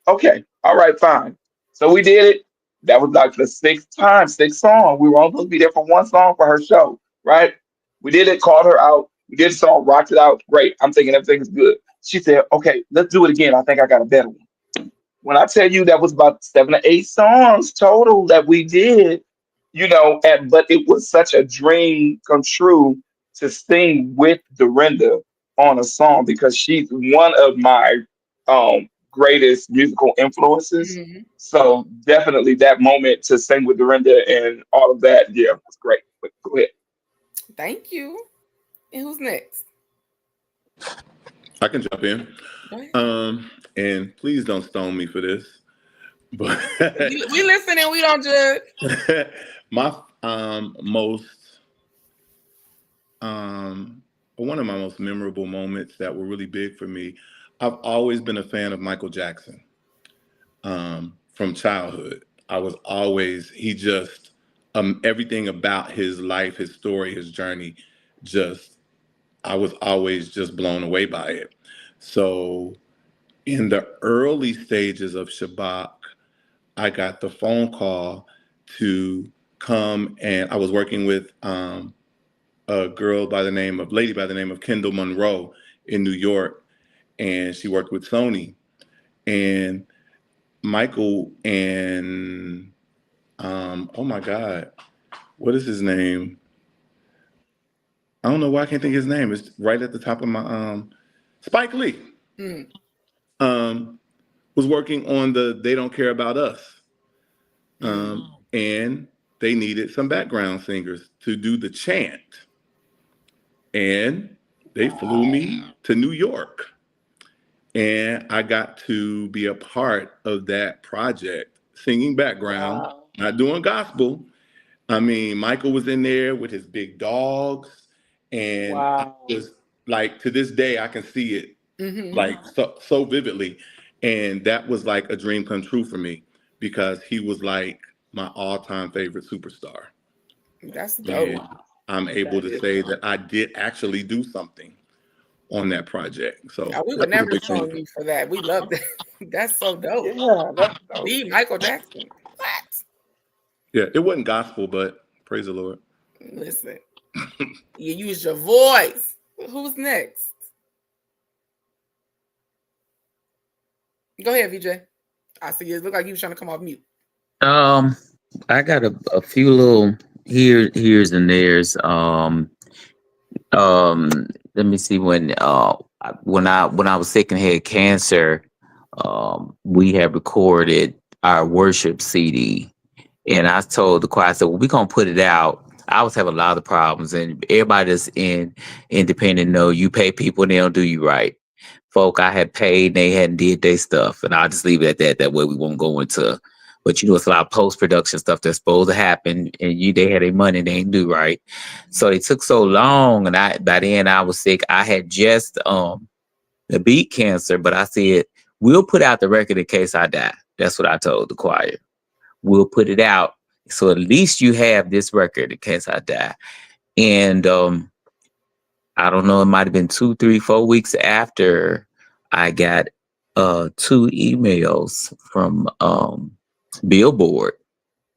Okay, all right, fine." So we did it. That was like the 6th song. We were only supposed to be there for one song for her show, right? We did it, called her out. We did the song, rocked it out. Great. I'm thinking everything is good. She said, "Okay, let's do it again. I think I got a better one." When I tell you that was about 7 or 8 songs total that we did, but it was such a dream come true to sing with Dorinda on a song because she's one of my greatest musical influences. Mm-hmm. So definitely that moment to sing with Dorinda and all of that, yeah, was great. But go ahead. Thank you. And who's next? I can jump in. And please don't stone me for this. But we listen and we don't judge. My one of my most memorable moments that were really big for me, I've always been a fan of Michael Jackson from childhood. He just, everything about his life, his story, his journey, I was always just blown away by it. So in the early stages of Shabbat, I got the phone call to come, and I was working with a lady by the name of Kendall Monroe in New York, and she worked with Sony. And Michael and oh my God, what is his name? I don't know why I can't think of his name. It's right at the top of my Spike Lee. Was working on the They Don't Care About Us. And they needed some background singers to do the chant. And they flew me to New York. And I got to be a part of that project, singing background, not doing gospel. I mean, Michael was in there with his big dogs. And I was like, to this day, I can see it like so vividly. And that was like a dream come true for me because he was like my all-time favorite superstar. That's dope. And I'm able to say that I did actually do something on that project. So we would never phone you for that. We love that. That's so dope. Yeah, that's dope. The Michael Jackson. What? Yeah, it wasn't gospel, but praise the Lord. Listen, you use your voice. Who's next? Go ahead, VJ. I see you. It look like you were trying to come off mute. I got a few little here's and there's. Let me see when I was sick and had cancer, we had recorded our worship CD, and I told the choir, I said, "Well, we're gonna put it out." I was having a lot of problems, and everybody that's in independent know you pay people and they don't do you right. folk I had paid and they hadn't did their stuff. And I'll just leave it at that. That way we won't go into, but it's a lot of post-production stuff that's supposed to happen and they had their money, they didn't do right. So it took so long, and by then I was sick. I had just beat cancer, but I said, we'll put out the record in case I die. That's what I told the choir. We'll put it out. So at least you have this record in case I die. And I don't know, it might have been 2, 3, 4 weeks after I got 2 emails from Billboard.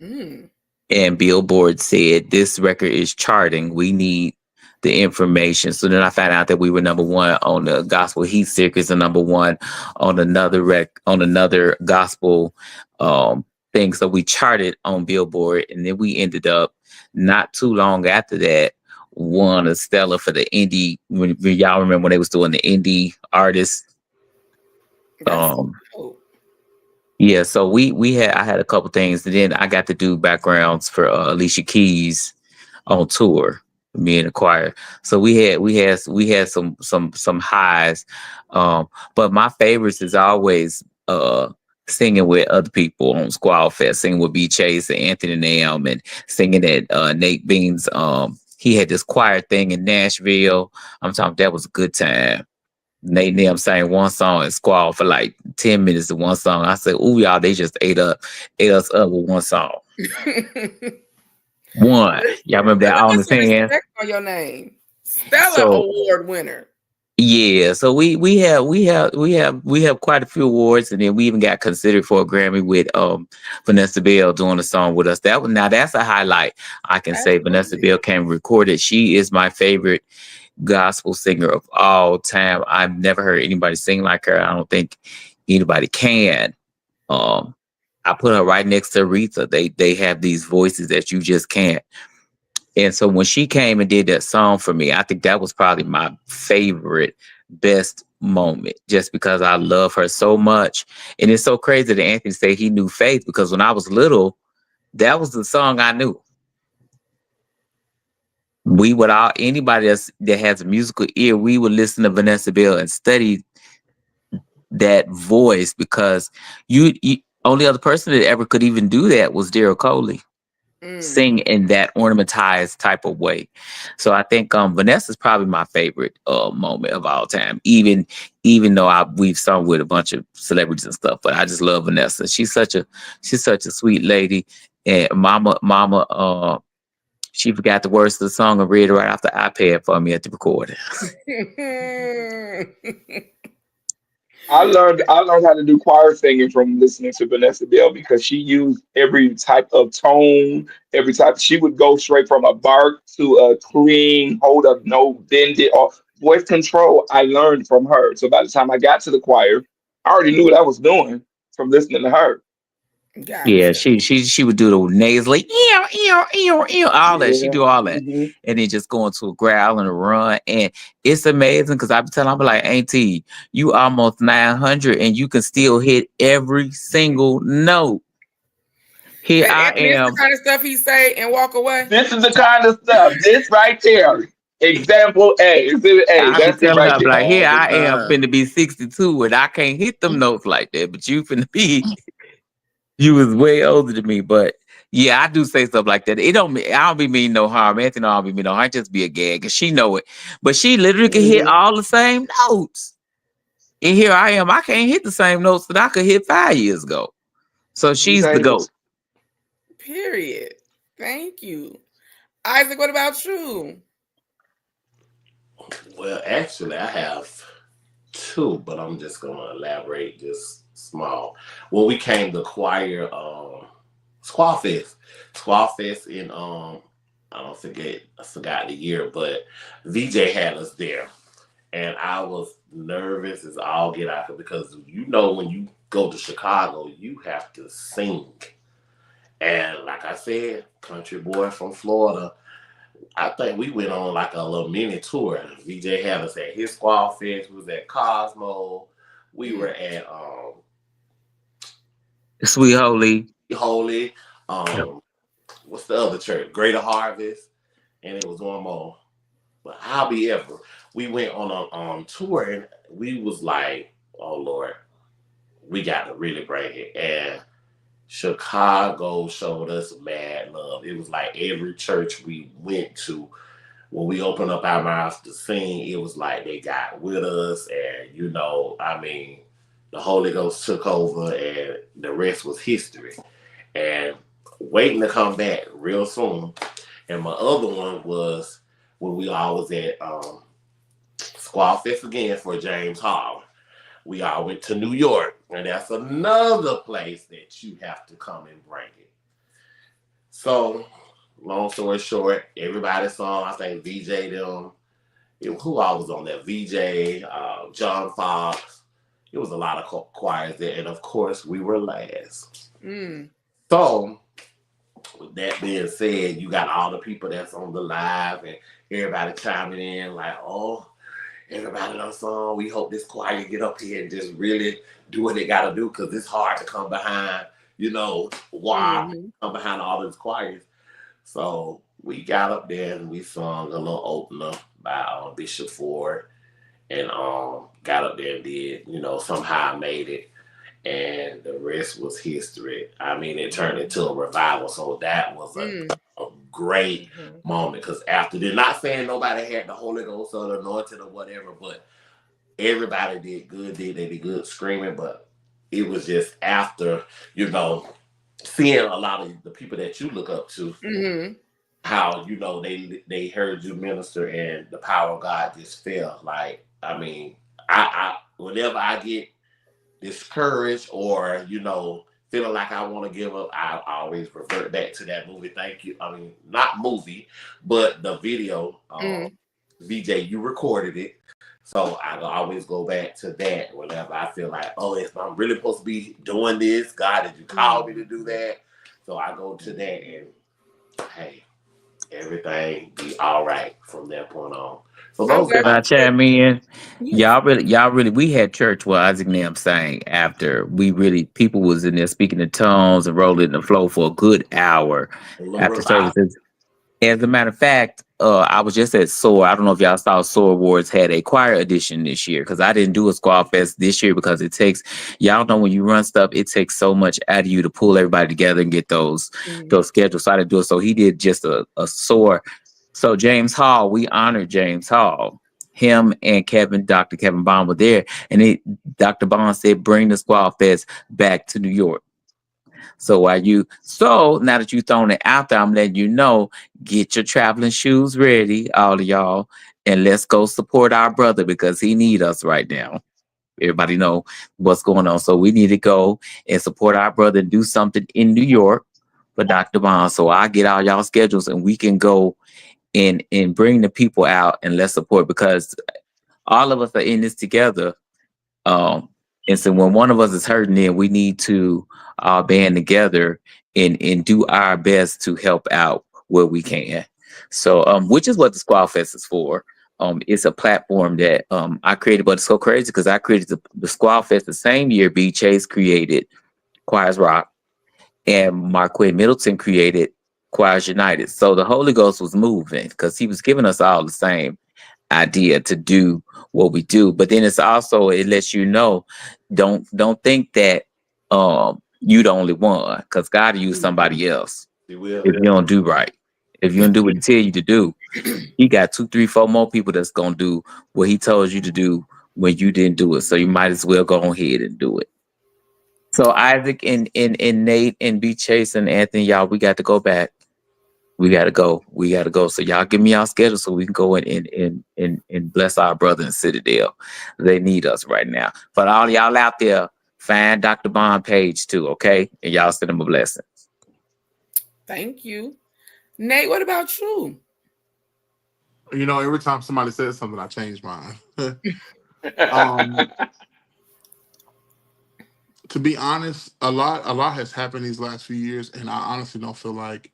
And Billboard said, this record is charting. We need the information. So then I found out that we were number 1 on the Gospel Heat Seekers and number 1 on another gospel thing. So we charted on Billboard, and then we ended up not too long after that won a Stella for the indie. When y'all remember when they was doing the indie artists. Yeah, so I had a couple things, and then I got to do backgrounds for Alicia Keys on tour, me and the choir. So we had some highs, but my favorites is always singing with other people on Squall Fest, singing with B. Chase and Anthony Nam, and singing at Nate Bean's. He had this choir thing in Nashville. I'm talking, that was a good time. Nate and them sang one song and Squall for like 10 minutes of one song. I said, ooh, y'all, they just ate us up with one song. One. Y'all remember that on the hand? On your name. Stella Award winner. Yeah, so we have quite a few awards, and then we even got considered for a Grammy with Vanessa Bell doing a song with us. That's a highlight. I can say Vanessa Bell came recorded. She is my favorite gospel singer of all time. I've never heard anybody sing like her. I don't think anybody can. I put her right next to Aretha. They have these voices that you just can't. And so when she came and did that song for me, I think that was probably my favorite, best moment, just because I love her so much. And it's so crazy that Anthony said he knew Faith, because when I was little, that was the song I knew. We would anybody that has a musical ear, we would listen to Vanessa Bell and study that voice, because you only other person that ever could even do that was Daryl Coley. Sing in that ornamentized type of way. So I think Vanessa's probably my favorite moment of all time, even though we've sung with a bunch of celebrities and stuff, but I just love Vanessa. She's such a sweet lady. And mama she forgot the words of the song and read it right off the iPad for me at the recording. I learned how to do choir singing from listening to Vanessa Bell, because she used every type of tone, she would go straight from a bark to a clean, hold up, no, bend it, or voice control. I learned from her. So by the time I got to the choir, I already knew what I was doing from listening to her. Gotcha. Yeah, she would do the nasally, all that. She do all that, and then just go into a growl and a run, and it's amazing, because I be telling, I'm like, Auntie, you almost 900, and you can still hit every single note. Here I am. This the kind of stuff he say and walk away. This is the kind of stuff. This right there. Example A. Exhibit A. That's it right there. Like, here I am, finna be 62, and I can't hit them notes like that, but you finna be. You was way older than me, but yeah, I do say stuff like that. I don't be mean no harm. Anthony don't be mean no harm. I just be a gag, because she know it. But she literally can hit all the same notes. And here I am. I can't hit the same notes that I could hit 5 years ago. So she's the GOAT. Period. Thank you. Isaac, what about you? Well, actually, I have 2, but I'm just going to elaborate just small. When we came to choir, Squall Fest in I forgot the year, but VJ had us there, and I was nervous as all get out, because when you go to Chicago, you have to sing, and like I said, country boy from Florida. I think we went on like a little mini tour. VJ had us at his Squall Fest. We was at Cosmo. We were at Sweet Holy. What's the other church? Greater Harvest, and it was one more. But however, we went on a tour and we was like, oh Lord, we got to really bring it. And Chicago showed us mad love. It was like every church we went to, when we opened up our mouths to sing, it was like they got with us. And, you know, I mean, the Holy Ghost took over and the rest was history. And waiting to come back real soon. And my other one was when we all was at Squaw Fest again for James Hall. We all went to New York, and that's another place that you have to come and bring it. So, long story short, everybody saw, I think VJ them, who all was on there? VJ, John Fox. It was a lot of choirs there, and of course, we were last. So, with that being said, you got all the people that's on the live, and everybody chiming in like, oh, everybody on song. We hope this choir get up here and just really do what they got to do, because it's hard to come behind, you know, come behind all those choirs. So we got up there and we sung a little opener by Bishop Ford, and got up there and did, you know, Somehow I Made It. And the rest was history. I mean, it turned into a revival. So that was a great moment. Because after, they're not saying nobody had the Holy Ghost or the anointing or whatever, but everybody did good. They did good screaming. But it was just after, you know, seeing a lot of the people that you look up to, how, you know, they heard you minister and the power of God just fell. Like, I mean, I whenever I get discouraged or, you know, feeling like I want to give up, I always revert back to that movie. Thank you. I mean, not movie, but the video. VJ, you recorded it. So I always go back to that whenever I feel like, oh, I'm really supposed to be doing this. God, did you call me to do that? So I go to that and, hey, everything be all right from that point on. So those Can I chime in? Y'all really, we had church where Isaac Nam sang after people was in there speaking in tongues and rolling the flow for a good hour after services. As a matter of fact, I was just at SOAR. I don't know if y'all saw SOAR Awards had a choir edition this year, because I didn't do a Squad Fest this year because it takes, y'all know when you run stuff, it takes so much out of you to pull everybody together and get those schedules. So I didn't do it. So he did just a SOAR. So James Hall, we honored James Hall. Him and Dr. Kevin Bond were there. And Dr. Bond said, bring the Squad Fest back to New York. So now that you've thrown it out there, I'm letting you know, get your traveling shoes ready, all of y'all, and let's go support our brother, because he need us right now. Everybody know what's going on. So we need to go and support our brother and do something in New York for Dr. Bond. So I'll get all y'all schedules and we can go and bring the people out and let's support, because all of us are in this together. And so when one of us is hurting, then we need to band together and do our best to help out where we can. So, which is what the Squad Fest is for. It's a platform that I created, but it's so crazy because I created the Squad Fest the same year B. Chase created Choirs Rock, and Marquette Middleton created Choirs United. So the Holy Ghost was moving because he was giving us all the same idea to do what we do. But then it lets you know, don't think that you the only one, because God will use somebody else if you don't do right. If you don't do what he tell you to do, he got 2, 3, 4 more people that's gonna do what he told you to do when you didn't do it. So you might as well go ahead and do it. So Isaac and Nate and B. Chase and Anthony, y'all, we got to go back. We gotta go. So y'all give me y'all schedule so we can go and bless our brother in Citadel. They need us right now. But all y'all out there, find Dr. Bond page too, okay? And y'all send him a blessing. Thank you. Nate, what about you? You know, every time somebody says something, I change mine. To be honest, a lot has happened these last few years, and I honestly don't feel like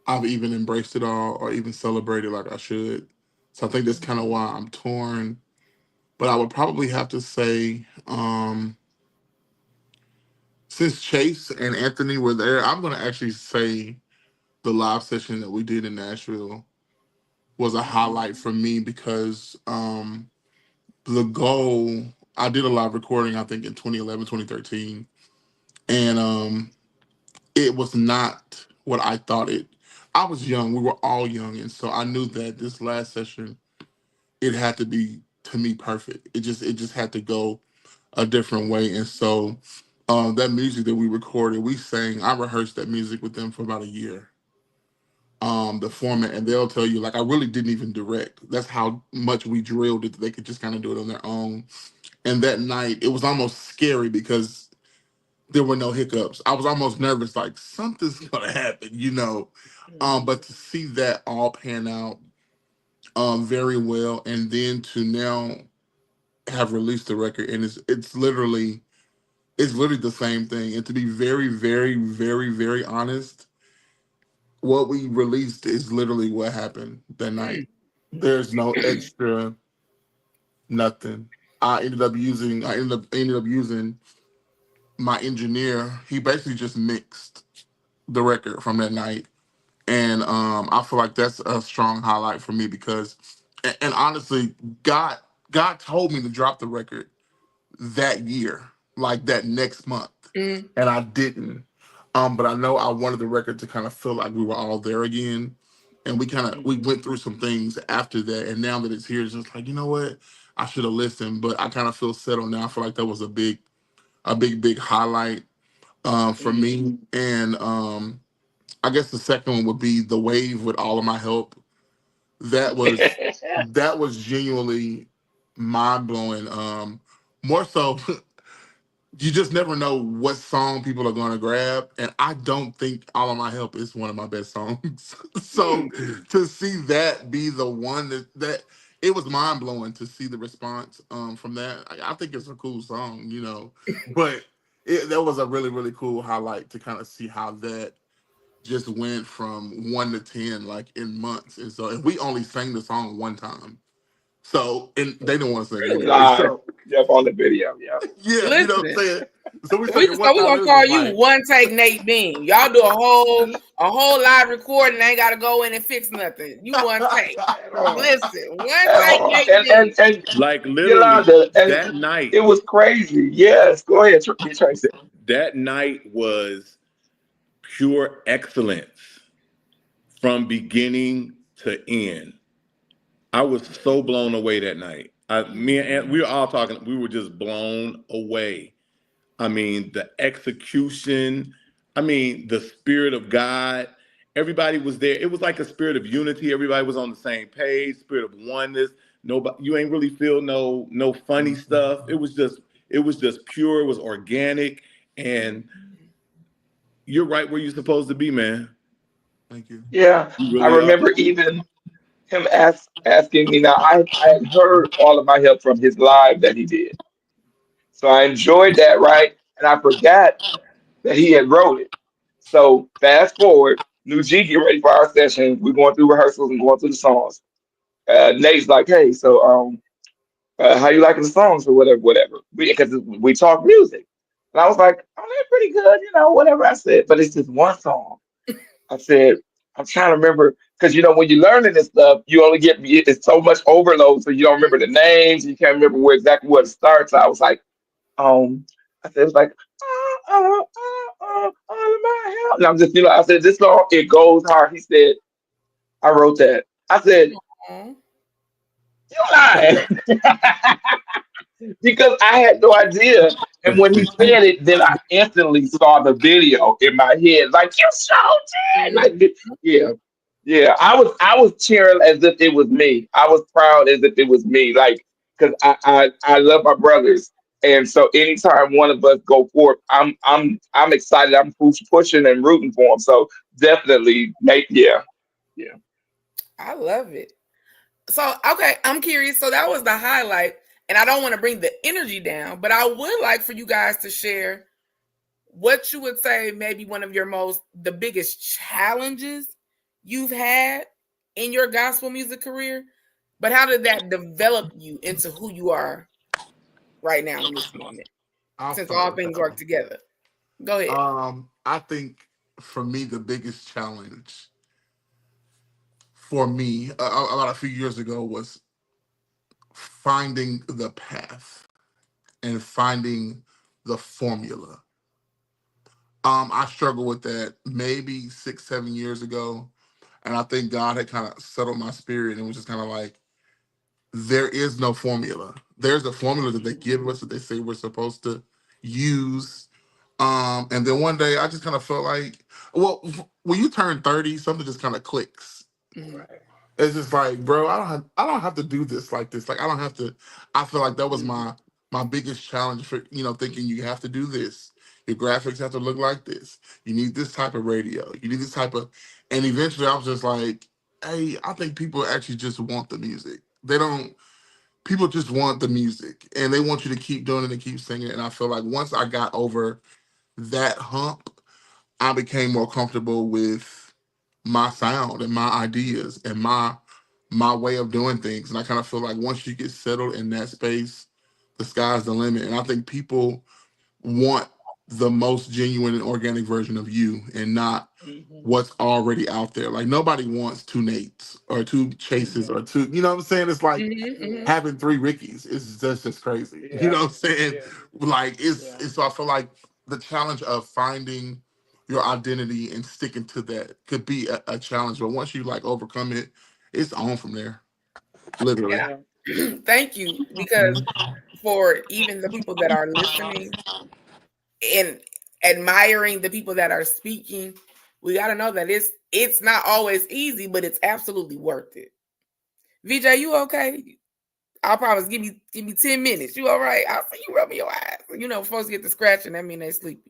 I've even embraced it all or even celebrated like I should. So I think that's kind of why I'm torn. But I would probably have to say, since Chase and Anthony were there, I'm going to actually say the live session that we did in Nashville was a highlight for me because the goal, I did a live recording, I think in 2011, 2013, and it was not what I thought it. I was young, we were all young, and so I knew that this last session, it had to be, to me, perfect. It just had to go a different way. And so that music that we recorded, I rehearsed that music with them for about a year. The format, and they'll tell you, like, I really didn't even direct. That's how much we drilled it, that they could just kind of do it on their own. And that night, it was almost scary because there were no hiccups. I was almost nervous, like something's gonna happen, you know. But to see that all pan out very well, and then to now have released the record, and it's literally the same thing. And to be very, very, very, very honest, what we released is literally what happened that night. There's no extra nothing. I ended up using my engineer. He basically just mixed the record from that night. And I feel like that's a strong highlight for me because, and honestly, God told me to drop the record that year, like that next month, and I didn't. But I know I wanted the record to kind of feel like we were all there again, and we went through some things after that, and now that it's here, it's just like, you know what, I should have listened, but I kind of feel settled now. I feel like that was a big highlight for me, and I guess the second one would be The Wave with All of My Help. That was genuinely mind blowing. More so, you just never know what song people are going to grab, and I don't think All of My Help is one of my best songs. So to see that be the one that it was mind blowing to see the response from that. I think it's a cool song, you know, but that was a really, really cool highlight to kind of see how that just went from 1 to 10 like in months. And so, and we only sang the song one time. So, and they didn't want to sing it anyway. Live. So, Yep, on the video. Yeah. yeah, you know what I'm Listen, saying? So we we sang it one time. gonna call you One Take Nate Bean. Y'all do a whole live recording. Ain't gotta go in and fix nothing. You one take. Listen, One Take Nate Bean. And Like literally Yolanda, that and night. it was crazy. Yes, go ahead, Tracy. That night was pure excellence from beginning to end. I was so blown away that night. Me and Aunt, we were all talking. We were just blown away. I mean, the execution. I mean, the spirit of God. Everybody was there. It was like a spirit of unity. Everybody was on the same page. Spirit of oneness. Nobody. You ain't really feel no funny stuff. It was just pure. It was organic, and you're right where you're supposed to be, man. Thank you. Yeah, You I really are. remember even him asking me. Now, I had heard All of My Help from his live that he did, so I enjoyed that, right? And I forgot that he had wrote it. So fast forward, New G get ready for our session. We're going through rehearsals and going through the songs. Nate's like, "Hey, so how you liking the songs or whatever?" Because we talk music, and I was like, "Oh, they're pretty good, you know, whatever." I said, but it's just one song. I said, I'm trying to remember because when you're learning this stuff, you only get it's so much overload, so you don't remember the names, you can't remember where exactly what it starts. I was like, um, I said it was like, all of my help. And I'm just, I said this song it goes hard. He said, I wrote that. I said, Aw. you lying because I had no idea. And when he said it, then I instantly saw the video in my head, like you showed it. Like, yeah, yeah. I was cheering as if it was me. I was proud as if it was me. Like, because I love my brothers, and so anytime one of us go forth, I'm excited. I'm pushing and rooting for them. So definitely, make yeah, yeah. I love it. So, okay, I'm curious. So that was the highlight, and I don't want to bring the energy down, but I would like for you guys to share what you would say maybe one of the biggest challenges you've had in your gospel music career, but how did that develop you into who you are right now in this moment, I'll since start all with things that work one. together? Go ahead. I think for me the biggest challenge for me about a few years ago was finding the path and finding the formula. I struggled with that maybe 6, 7 years ago. And I think God had kind of settled my spirit and was just kind of like, there is no formula. There's a formula that they give us that they say we're supposed to use. And then one day I just kind of felt like, well, when you turn 30, something just kind of clicks. Mhm. It's just like, bro, I don't have to do this like this. Like I don't have to. I feel like that was my biggest challenge for thinking you have to do this. Your graphics have to look like this. You need this type of radio. You need this type of. And eventually, I was just like, hey, I think people actually just want the music. They don't. People just want the music, and they want you to keep doing it and keep singing. And I feel like once I got over that hump, I became more comfortable with my sound and my ideas and my way of doing things. And I kind of feel like once you get settled in that space, the sky's the limit. And I think people want the most genuine and organic version of you and not what's already out there. Like nobody wants 2 Nates or 2 Chases or 2, you know what I'm saying? It's like having 3 Rickies is just crazy. You know what I'm saying? Like it's so I feel like the challenge of finding your identity and sticking to that could be a challenge. But once you like overcome it, it's on from there. Literally. Yeah. Thank you. Because for even the people that are listening and admiring the people that are speaking, we got to know that it's not always easy, but it's absolutely worth it. VJ, you okay? I promise. Give me 10 minutes. You all right? I'll see you rubbing your eyes. You know, folks get to scratching. That mean they sleepy.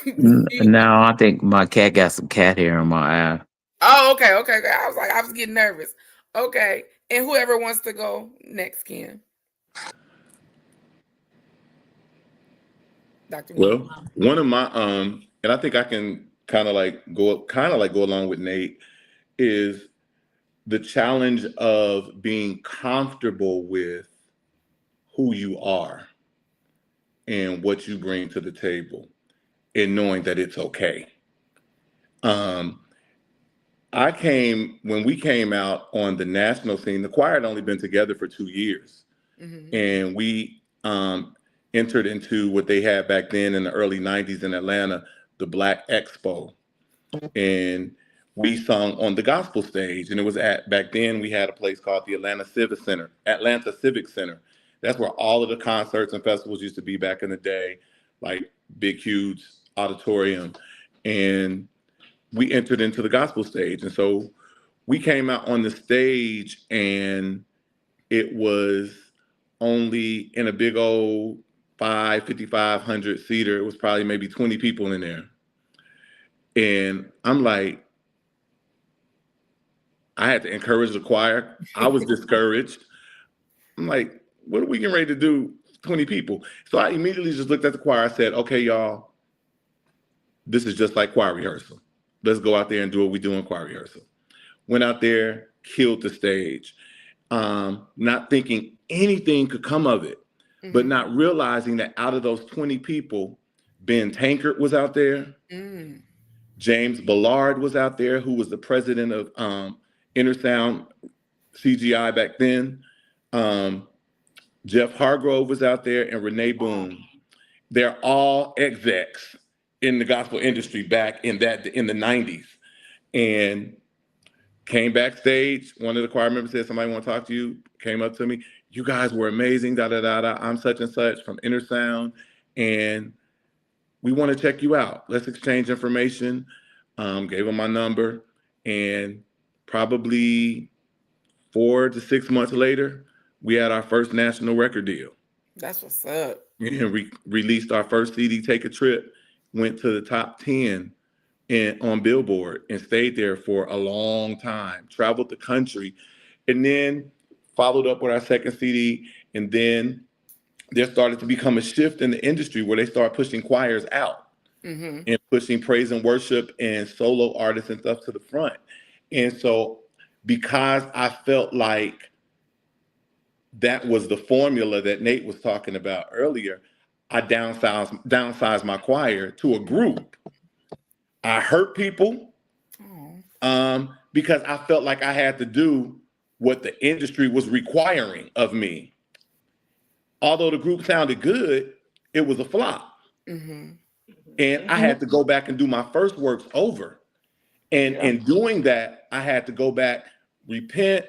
No, I think my cat got some cat hair on my eye. Oh, okay. I was getting nervous. Okay, and whoever wants to go next can. Dr. Well, one of my and I think I can kind of like go along with Nate is the challenge of being comfortable with who you are and what you bring to the table and knowing that it's okay. When we came out on the national scene, the choir had only been together for 2 years. And we entered into what they had back then in the early 90s in Atlanta, the Black Expo. And we sung on the gospel stage. And it was back then we had a place called the Atlanta Civic Center. That's where all of the concerts and festivals used to be back in the day, like big, huge auditorium. And we entered into the gospel stage. And so we came out on the stage and it was only in a big old 5,500 seater. It was probably maybe 20 people in there. And I'm like, I had to encourage the choir. I was discouraged. I'm like, what are we getting ready to do? 20 people. So I immediately just looked at the choir. I said, okay, y'all, this is just like choir rehearsal. Let's go out there and do what we do in choir rehearsal. Went out there, killed the stage, not thinking anything could come of it, but not realizing that out of those 20 people, Ben Tankard was out there. James Ballard was out there, who was the president of Intersound CGI back then. Jeff Hargrove was out there, and Renee Boone. They're all execs in the gospel industry back in the 90s. And came backstage. One of the choir members said, somebody want to talk to you. Came up to me. You guys were amazing. I'm such and such from Intersound. And we want to check you out. Let's exchange information. Gave him my number. And probably 4 to 6 months later, we had our first national record deal. That's what's up. And we released our first CD, Take a Trip. Went to the top 10 on Billboard and stayed there for a long time. Traveled the country. And then followed up with our second CD. And then there started to become a shift in the industry where they start pushing choirs out and pushing praise and worship and solo artists and stuff to the front. And so because I felt like that was the formula that Nate was talking about earlier, I downsized my choir to a group. I hurt people because I felt like I had to do what the industry was requiring of me. Although the group sounded good, it was a flop. Mm-hmm. And I had to go back and do my first works over. And in doing that, I had to go back, repent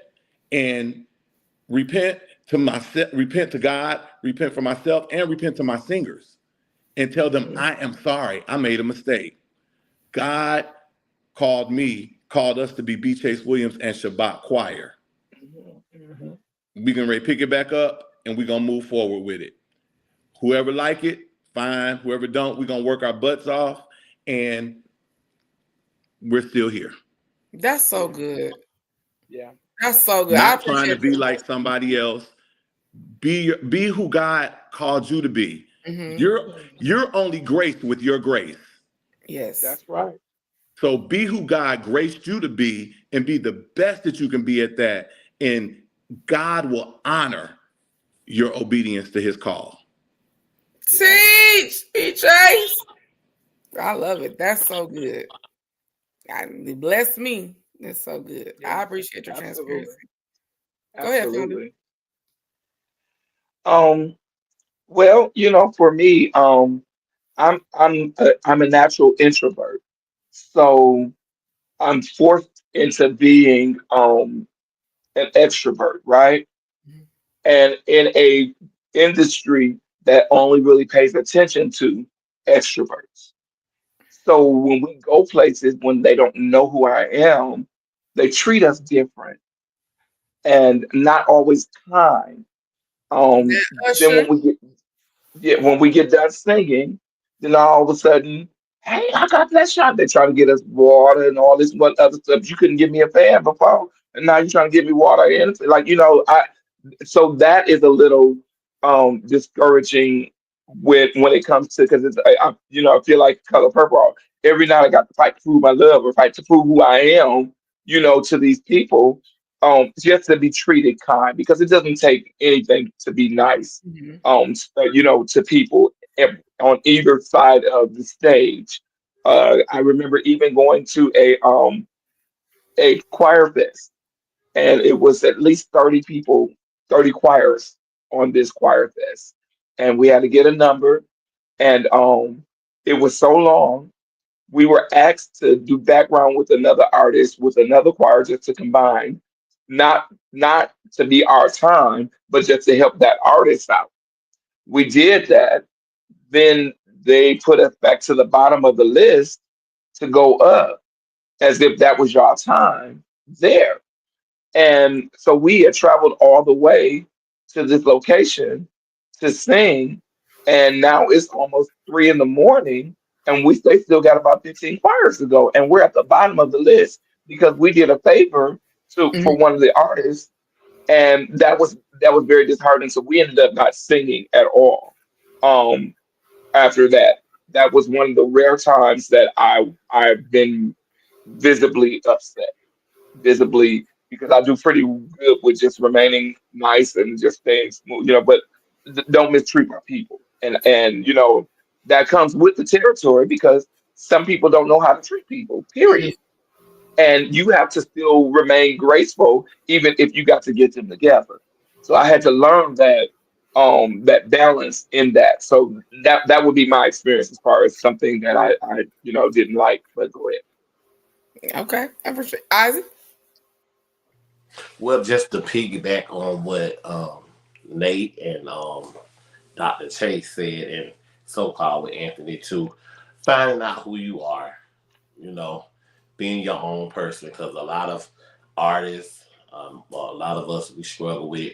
to myself, repent to God, repent for myself, and repent to my singers and tell them, I am sorry, I made a mistake. God called us to be B. Chase Williams and Shabbat Choir. We're going to pick it back up and we're going to move forward with it. Whoever like it, fine. Whoever don't, we're going to work our butts off and we're still here. That's so good. Yeah. That's so good. Not trying to be like somebody else. Be who God called you to be. Mm-hmm. You're only graced with your grace. Yes. That's right. So be who God graced you to be and be the best that you can be at that. And God will honor your obedience to his call. Teach, Chase. I love it. That's so good. It blessed me. It's so good. Yeah, I appreciate your transparency. Absolutely. Go ahead. Well, for me, I'm a natural introvert, so I'm forced into being an extrovert, right? Mm-hmm. And in a industry that only really pays attention to extroverts. So when we go places when they don't know who I am, they treat us different and not always kind. Then Usher. when we get done singing, then all of a sudden, hey, I got that shot. They're trying to get us water and all this what other stuff. You couldn't give me a fan before, and now you're trying to give me water and like so that is a little discouraging when it comes to because I feel like Color Purple. Every night I got to fight to prove my love or fight to prove who I am, to these people, just to be treated kind because it doesn't take anything to be nice, Mm-hmm. to people on either side of the stage. I remember even going to a choir fest and it was at least 30 people, 30 choirs on this choir fest. And we had to get a number. And it was so long. We were asked to do background with another artist, with another choir just to combine, not to be our time, but just to help that artist out. We did that. Then they put us back to the bottom of the list to go up as if that was your time there. And so we had traveled all the way to this location to sing. And now it's almost 3 in the morning, and they still got about 15 choirs to go. And we're at the bottom of the list because we did a favor Mm-hmm. for one of the artists. And that was very disheartening. So we ended up not singing at all. Um, After that, that was one of the rare times that I've been visibly upset visibly because I do pretty good with just remaining nice and just staying smooth, but don't mistreat my people. And that comes with the territory because some people don't know how to treat people, period. And you have to still remain graceful even if you got to get them together. So I had to learn that balance in that. So that would be my experience as far as something that I didn't like, but go ahead. Okay. I appreciate Isaac. Well, just to piggyback on what Nate and Dr. Chase said, and so-called with Anthony too, finding out who you are, being your own person, because a lot of artists, well, a lot of us, we struggle with,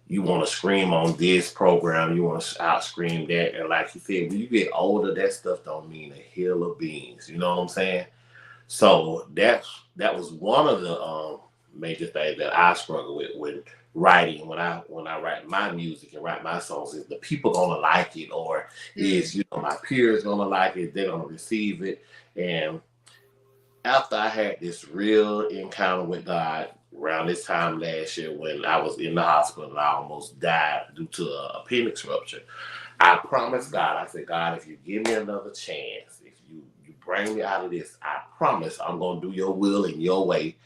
you want to scream on this program, you want to out scream that, and like you said, when you get older, that stuff don't mean a hill of beans, you know what I'm saying? So that was one of the major things that I struggle with when writing, when I write my music and write my songs, is the people gonna like it, or is my peers gonna like it, they're gonna receive it. And after I had this real encounter with God around this time last year when I was in the hospital and I almost died due to a appendix rupture, I promised God, I said, God, if you give me another chance, if you bring me out of this, I promise I'm gonna do your will and your way.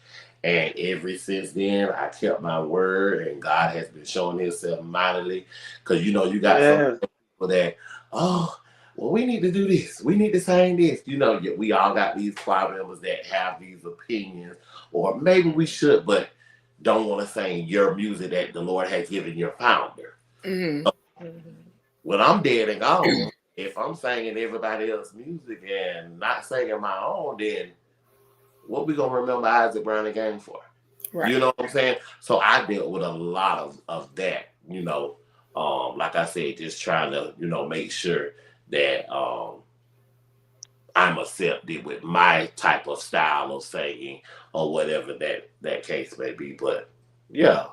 And ever since then, I kept my word, and God has been showing Himself mightily. Because you got some people that, oh, well, we need to do this, we need to sing this. We all got these choir members that have these opinions, or maybe we should, but don't want to sing your music that the Lord has given your founder. Mm-hmm. When I'm dead and gone, if I'm singing everybody else's music and not singing my own, then what we gonna remember Isaac Brown again for? Right. You know what I'm saying? So I dealt with a lot of that, like I said, just trying to, make sure that I'm accepted with my type of style of singing or whatever that case may be. But yeah.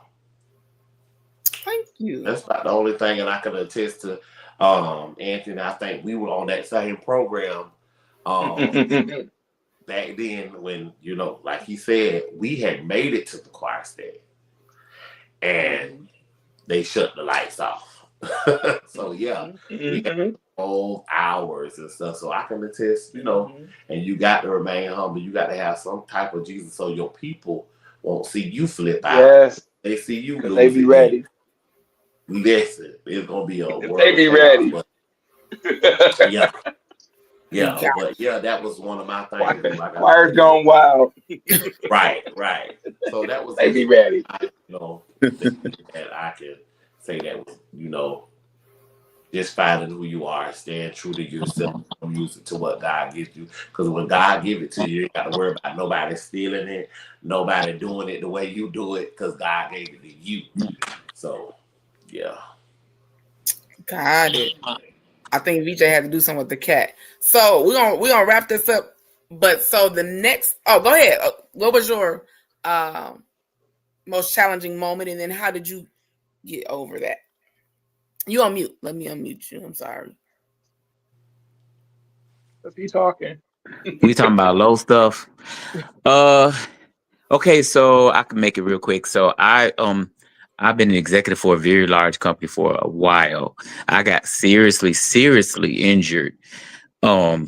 Thank you. That's about the only thing that I can attest to. Anthony, I think we were on that same program back then when, like he said, we had made it to the choir stage and they shut the lights off. So yeah, we got 12 hours and stuff. So I can attest, and you got to remain humble. You got to have some type of Jesus so your people won't see you flip out. Yes. They see you lose. They be ready. Listen, it's gonna be a world. They be ready. Yeah. Yeah, but yeah, that was one of my things. Choir's gone wild. Right. So that was they be ready. That I can say that was, just finding who you are, staying true to yourself, use it to what God gives you. Because when God gives it to you, you ain't got to worry about nobody stealing it, nobody doing it the way you do it, because God gave it to you. So, yeah. Got it. I think VJ had to do something with the cat. So we're gonna wrap this up. But so the next, go ahead. What was your most challenging moment, and then how did you get over that? You on mute. Let me unmute you. I'm sorry. Is he talking? We talking about low stuff. Okay, so I can make it real quick. So I've been an executive for a very large company for a while. I got seriously injured a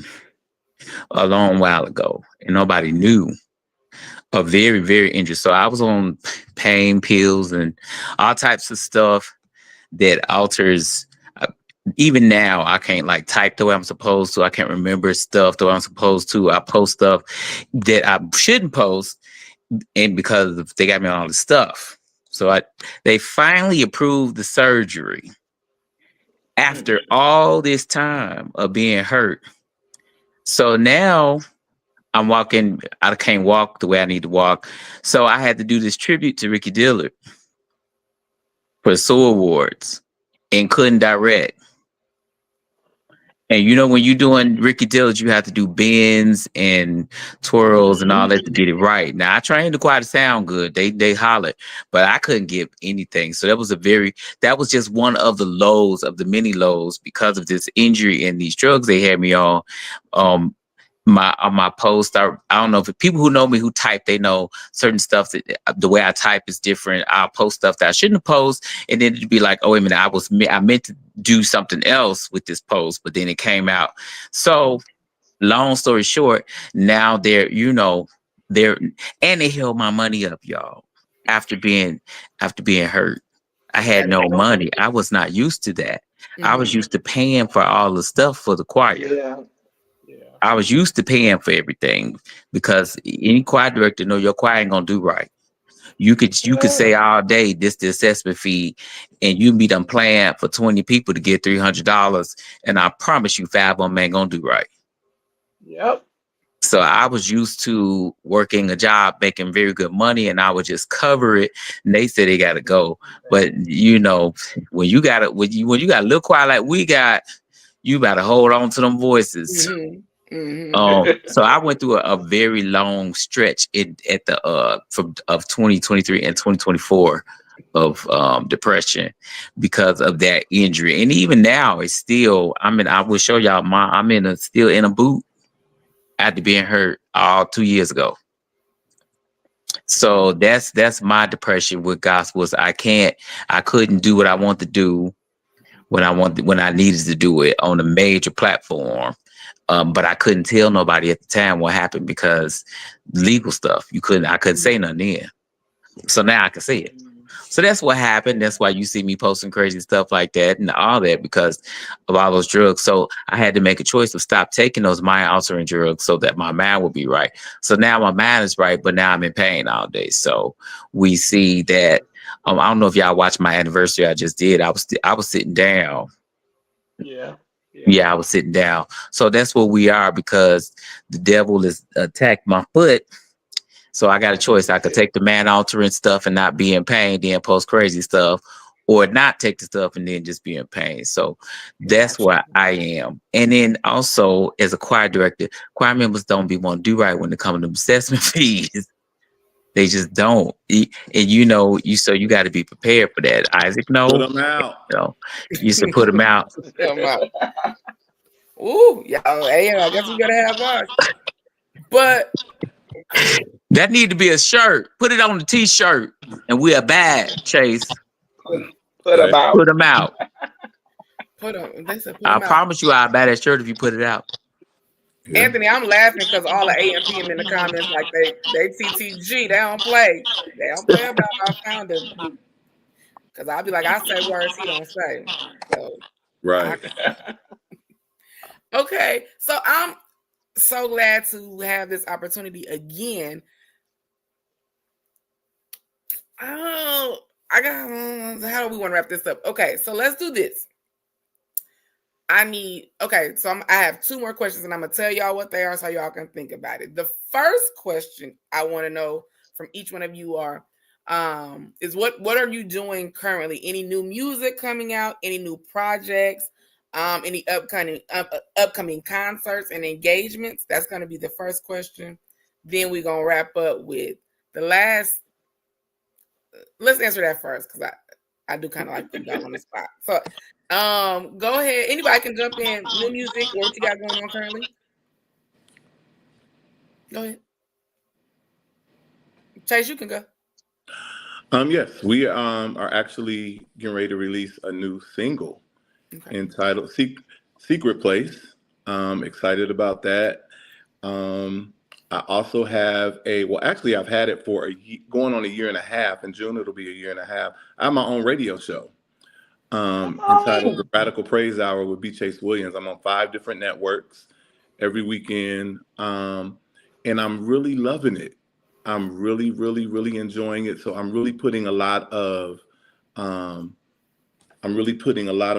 long while ago, and nobody knew. Very, very injured. So I was on pain pills and all types of stuff that alters. Even now, I can't type the way I'm supposed to. I can't remember stuff the way I'm supposed to. I post stuff that I shouldn't post, and because they got me on all this stuff. So they finally approved the surgery after all this time of being hurt. So now I'm walking. I can't walk the way I need to walk. So I had to do this tribute to Ricky Dillard for the SOAR Awards and couldn't direct. And when you're doing Ricky Dillard, you have to do bends and twirls and all that to get it right. Now I trained the choir to sound good. They hollered, but I couldn't get anything. So that was just one of the lows of the many lows because of this injury and these drugs they had me on. My post, I don't know if people who know me who type, they know certain stuff that the way I type is different. I'll post stuff that I shouldn't have posted, and then it'd be like, oh wait a minute, I meant to do something else with this post, but then it came out. So long story short, now they're and they held my money up, y'all, after being hurt. I had no money. I was not used to that. I was used to paying for all the stuff for the choir. Yeah. I was used to paying for everything because any choir director know your choir ain't gonna do right. You could say all day this the assessment fee, and you be done playing for 20 people to get $300, and I promise you 5 of them ain't gonna do right. Yep. So I was used to working a job, making very good money, and I would just cover it. And they said they gotta go, but when you got a little choir like we got, you better hold on to them voices. Mm-hmm. So I went through a very long stretch of 2023 and 2024 of depression because of that injury, and even now it's still. I will show y'all I'm still in a boot after being hurt all 2 years ago. So that's my depression with gospels. I couldn't do what I want to do when I needed to do it on a major platform. But I couldn't tell nobody at the time what happened because legal stuff. I couldn't say nothing then. So now I can say it. So that's what happened. That's why you see me posting crazy stuff like that and all that, because of all those drugs. So I had to make a choice to stop taking those mind altering drugs so that my mind would be right. So now my mind is right, but now I'm in pain all day. So we see that. I don't know if y'all watched my anniversary I just did. I was sitting down. Yeah, I was sitting down. So that's what we are, because the devil has attacked my foot. So I got a choice. I could take the man altering stuff and not be in pain, then post crazy stuff, or not take the stuff and then just be in pain. So that's where I am. And then also as a choir director, choir members don't be want to do right when it comes to assessment fees. They just don't. And you got to be prepared for that. Isaac, no. Put them out. You should put them out. Ooh, yeah. Hey, I guess we gotta have ours. But that need to be a shirt. Put it on the t-shirt, and we are bad, Chase. Put them out. Put them out. I promise you, I'll buy that shirt if you put it out. Yeah. Anthony, I'm laughing because all the AMPM in the comments like they TTG. They don't play. They don't play about our founder. Because I'll be like, I say words he don't say. So, right. Okay, so I'm so glad to have this opportunity again. Oh, how do we want to wrap this up? Okay, so let's do this. I have two more questions, and I'm going to tell y'all what they are so y'all can think about it. The first question I want to know from each one of you is what are you doing currently? Any new music coming out? Any new projects? Any upcoming concerts and engagements? That's going to be the first question. Then we're going to wrap up with the last. Let's answer that first, because I do kind of like putting that on the spot. So go ahead. Anybody can jump in. New music or what you got going on currently? Go ahead. Chase, you can go. Yes, we are actually getting ready to release a new single. Okay. Entitled Secret Place. Excited about that. I also have I've had it for going on a year and a half. In June, it'll be a year and a half. I have my own radio show entitled The Radical Praise Hour with B. Chase Williams. I'm on 5 different networks every weekend. And I'm really loving it. I'm really, really, really enjoying it. So I'm really putting a lot of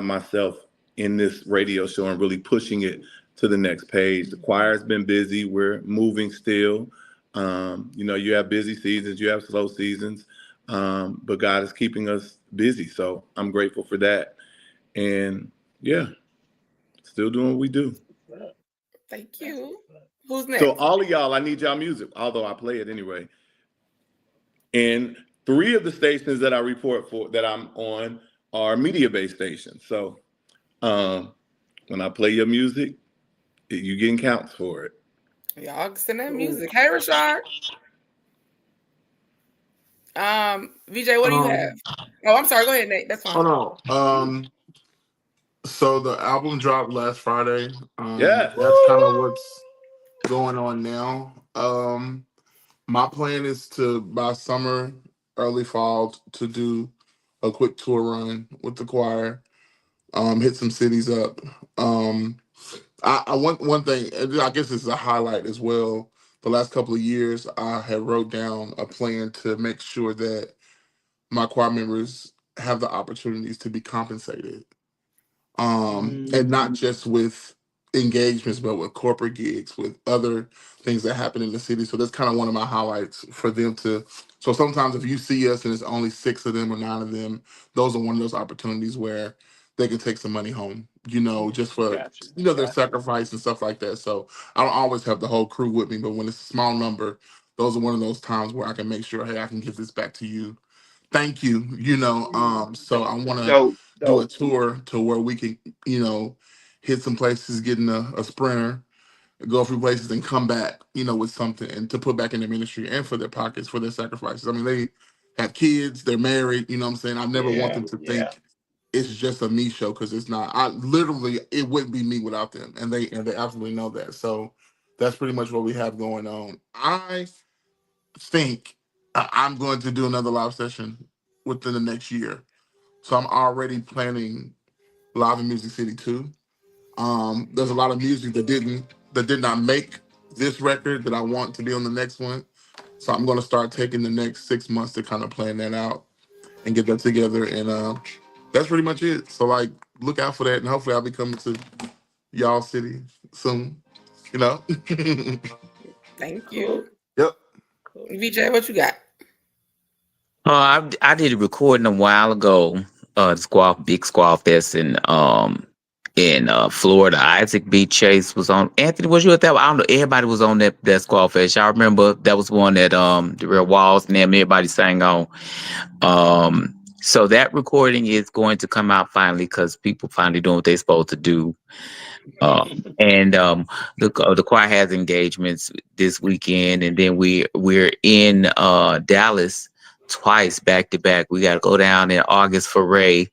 myself in this radio show and really pushing it to the next page. The choir's been busy. We're moving still. You have busy seasons, you have slow seasons, but God is keeping us busy. So I'm grateful for that. And yeah, still doing what we do. Thank you. Who's next? So all of y'all, I need y'all music, although I play it anyway. And 3 of the stations that I report for that I'm on are media-based stations. So when I play your music, you getting counts for it. Y'all send that music. Hey, Rashard. VJ, what do you have? Oh, I'm sorry. Go ahead, Nate. That's fine. Oh no. So the album dropped last Friday. Yeah, that's kind of what's going on now. My plan is to by summer, early fall, to do a quick tour run with the choir. Hit some cities up. I want one thing, I guess this is a highlight as well. The last couple of years, I had wrote down a plan to make sure that my choir members have the opportunities to be compensated. And not just with engagements, but with corporate gigs, with other things that happen in the city. So that's kind of one of my highlights for them to. So sometimes if you see us and it's only 6 of them or 9 of them, those are one of those opportunities where they can take some money home, just for, their sacrifice and stuff like that. So I don't always have the whole crew with me, but when it's a small number, those are one of those times where I can make sure, hey, I can give this back to you. Thank you, so I want to do a tour to where we can, hit some places, get in a sprinter, go a few places and come back, with something and to put back in their ministry and for their pockets, for their sacrifices. I mean, they have kids, they're married, you know what I'm saying? I never want them to think it's just a me show because it's not. I literally it wouldn't be me without them, and they absolutely know that. So that's pretty much what we have going on. I think I'm going to do another live session within the next year. So I'm already planning Live in Music City 2. There's a lot of music that did not make this record that I want to be on the next one. So I'm going to start taking the next 6 months to kind of plan that out and get that together. And that's pretty much it. So like, look out for that, and hopefully I'll be coming to y'all city soon. You know. Thank you. Yep. VJ, what you got? I did a recording a while ago. The Big Squaw Fest in Florida. Isaac B. Chase was on. Anthony, was you at that? I don't know. Everybody was on that Squaw Fest. Y'all remember that was one that the Real Walls and them, everybody sang on. So that recording is going to come out finally because people finally doing what they're supposed to do. And the choir has engagements this weekend, and then we're in Dallas twice back to back. We got to go down in August for Ray.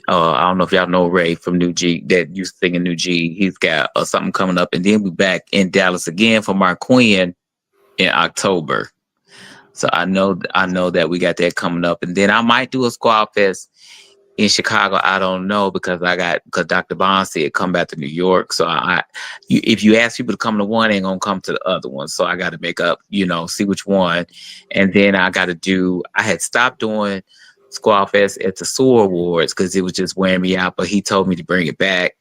I don't know if y'all know Ray from New G that used to sing in New G. He's got something coming up, and then we back in Dallas again for Marquand in October. So I know that we got that coming up, and then I might do a Squad Fest in Chicago. I don't know because Dr. Bond said come back to New York. So if you ask people to come to one, they ain't gonna come to the other one. So I got to make up, see which one, and then I had stopped doing Squad Fest at the SOAR Awards because it was just wearing me out. But he told me to bring it back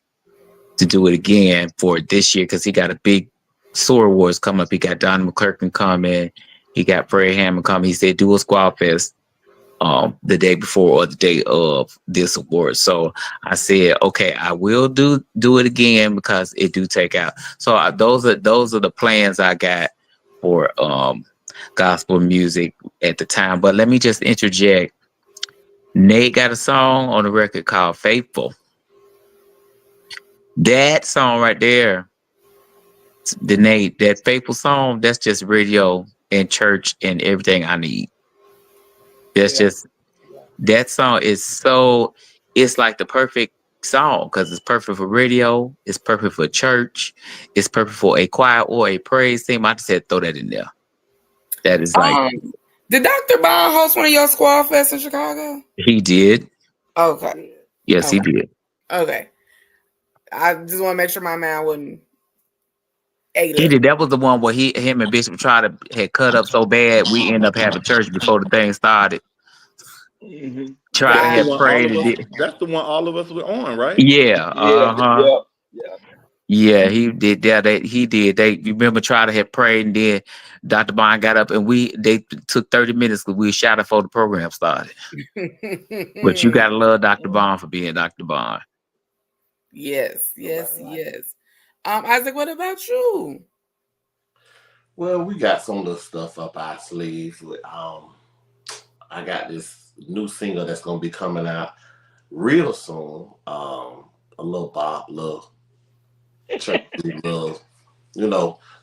to do it again for this year because he got a big SOAR Awards coming up. He got Donnie McClurkin coming. He got Fred Hammond coming. He said do a Squad Fest the day before or the day of this award. So I said, okay, I will do it again because it do take out. So those are the plans I got for gospel music at the time. But let me just interject. Nate got a song on the record called Faithful. That song right there, Nate, that Faithful song, that's just radio and church and everything I need. That's just, that song is it's like the perfect song because it's perfect for radio, it's perfect for church, it's perfect for a choir or a praise team. I just had to throw that in there. That is like, did Dr. Bond host one of your Squad Fests in Chicago? He did. Okay. Yes, okay. He did. Okay. I just want to make sure my man wouldn't ate He it. did. That was the one where him and Bishop had cut up so bad we ended up having church before the thing started. Mm-hmm. Try to have prayed. That's the one all of us were on, right? Yeah. Yeah. Yeah, he did that. He did. They remember try to have prayed, and then Dr. Bond got up, and they took 30 minutes because we shouted before the program started. But you gotta love Dr. Bond for being Dr. Bond. Yes. Isaac, what about you? Well, we got some little stuff up our sleeves. I got this new single that's gonna be coming out real soon. A little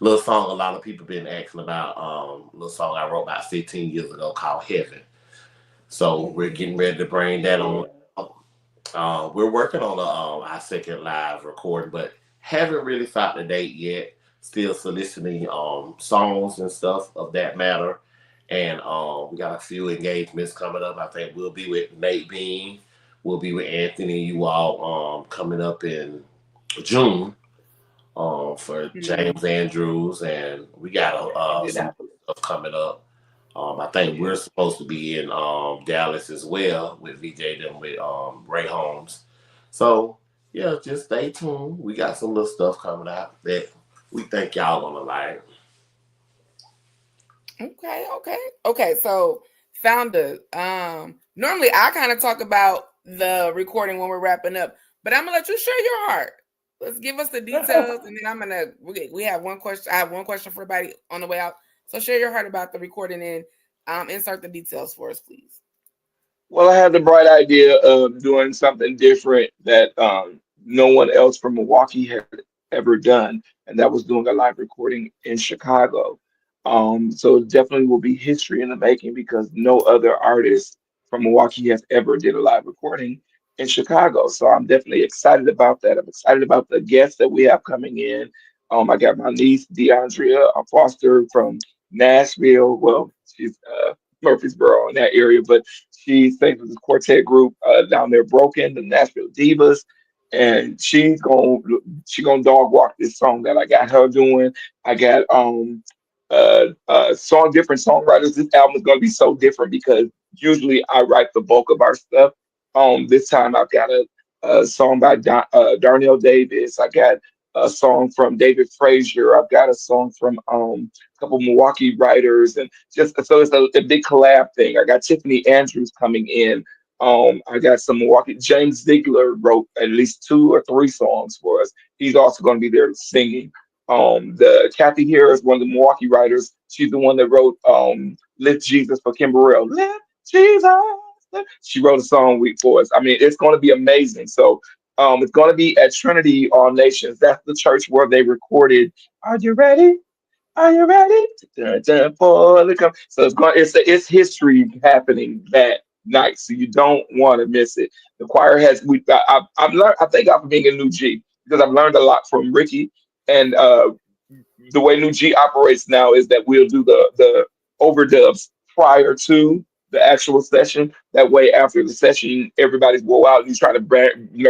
little song a lot of people been asking about. Little song I wrote about 15 years ago called Heaven. So we're getting ready to bring that on. We're working on our second live recording, but haven't really found the date yet. Still soliciting songs and stuff of that matter. And we got a few engagements coming up. I think we'll be with Nate Bean. We'll be with Anthony, you all coming up in June for James Andrews. And we got some stuff coming up. I think we're supposed to be in Dallas as well with VJ them with Ray Holmes. So yeah, just stay tuned. We got some little stuff coming out that we think y'all gonna like. Okay. So Founder, normally I kind of talk about the recording when we're wrapping up, but I'm gonna let you share your heart. Let's give us the details, and then we have one question. I have one question for everybody on the way out. So share your heart about the recording and insert the details for us, please. Well, I had the bright idea of doing something different that no one else from Milwaukee had ever done, and that was doing a live recording in Chicago. So it definitely will be history in the making because no other artist from Milwaukee has ever did a live recording. in Chicago. So I'm definitely excited about that. I'm excited about the guests that we have coming in. I got my niece DeAndrea Foster from Nashville. Well, she's Murfreesboro in that area, but she sings with this quartet group down there, Broken, the Nashville Divas. And she gonna dog walk this song that I got her doing. I got different songwriters. This album is gonna be so different because usually I write the bulk of our stuff. This time I've got a song by Darnell Davis. I got a song from David Frazier. I've got a song from a couple Milwaukee writers, and just so it's a big collab thing. I got Tiffany Andrews coming in. I got some Milwaukee. James Ziegler wrote at least 2 or 3 songs for us. He's also going to be there singing. The Kathy Harris, one of the Milwaukee writers, she's the one that wrote "Lift Jesus" for Kim Burrell. Lift Jesus. She wrote a song week for us. I mean, it's going to be amazing. So it's going to be at Trinity All Nations. That's the church where they recorded. Are you ready? Are you ready? Dun, dun, for the come. So it's history happening that night. So you don't want to miss it. The choir has I've learned. I thank God for being a new G because I've learned a lot from Ricky and the way New G operates now is that we'll do the overdubs prior to the actual session. That way, after the session, everybody's wore out and you try to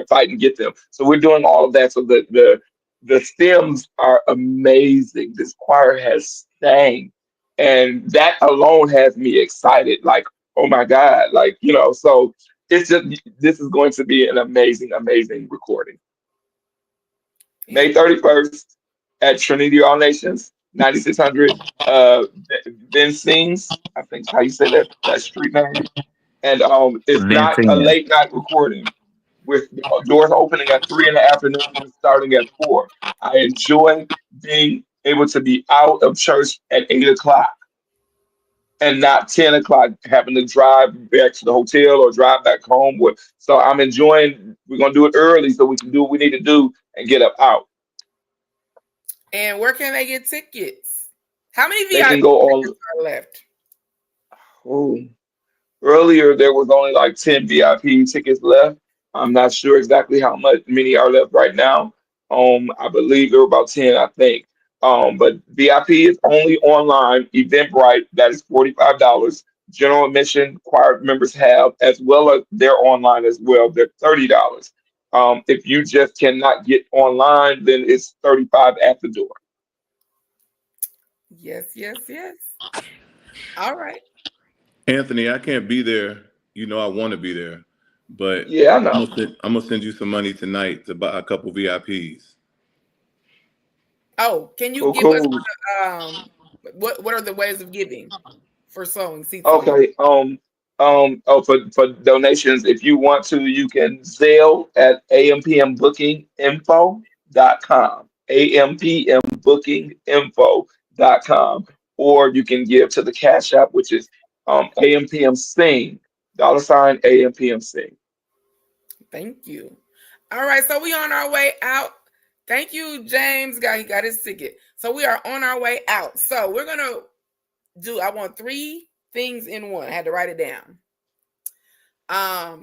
fight and get them. So we're doing all of that. So the stems are amazing. This choir has sang, and that alone has me excited. Like, oh my God, like So it's just this is going to be an amazing, amazing recording. May 31st at Trinity All Nations, 9600 Ben Sings, I think is how you say that street name. And it's not a Vincent. late night recording. With doors opening at 3 in the afternoon and starting at 4. I enjoy being able to be out of church at 8 o'clock and not 10 o'clock having to drive back to the hotel or drive back home. So I'm enjoying. We're gonna do it early so we can do what we need to do and get up out. And where can they get tickets? How many They VIP can go all. tickets are left? Oh, earlier there was only like 10 VIP tickets left. I'm not sure exactly how many are left right now. I believe there were about 10, I think. But VIP is only online. Eventbrite, that is $45. General admission choir members have, as well as they're online as well. They're $30. If you just cannot get online, then it's 35 at the door. Yes, yes, yes. All right. Anthony, I can't be there. You know I want to be there, but Yeah, I know. I'm gonna send you some money tonight to buy a couple VIPs. Oh, can you Cool, give us cool. what are the ways of giving for sewing seats and Okay. For donations, if you want to, you can Zelle at ampmbookinginfo.com. ampmbookinginfo.com. Or you can give to the Cash App, which is AMPM Sing, $ AMPM Sing. Thank you. All right, so we on our way out. Thank you, James. He got his ticket. So we are on our way out. So we're gonna I want 3 things in one. I had to write it down.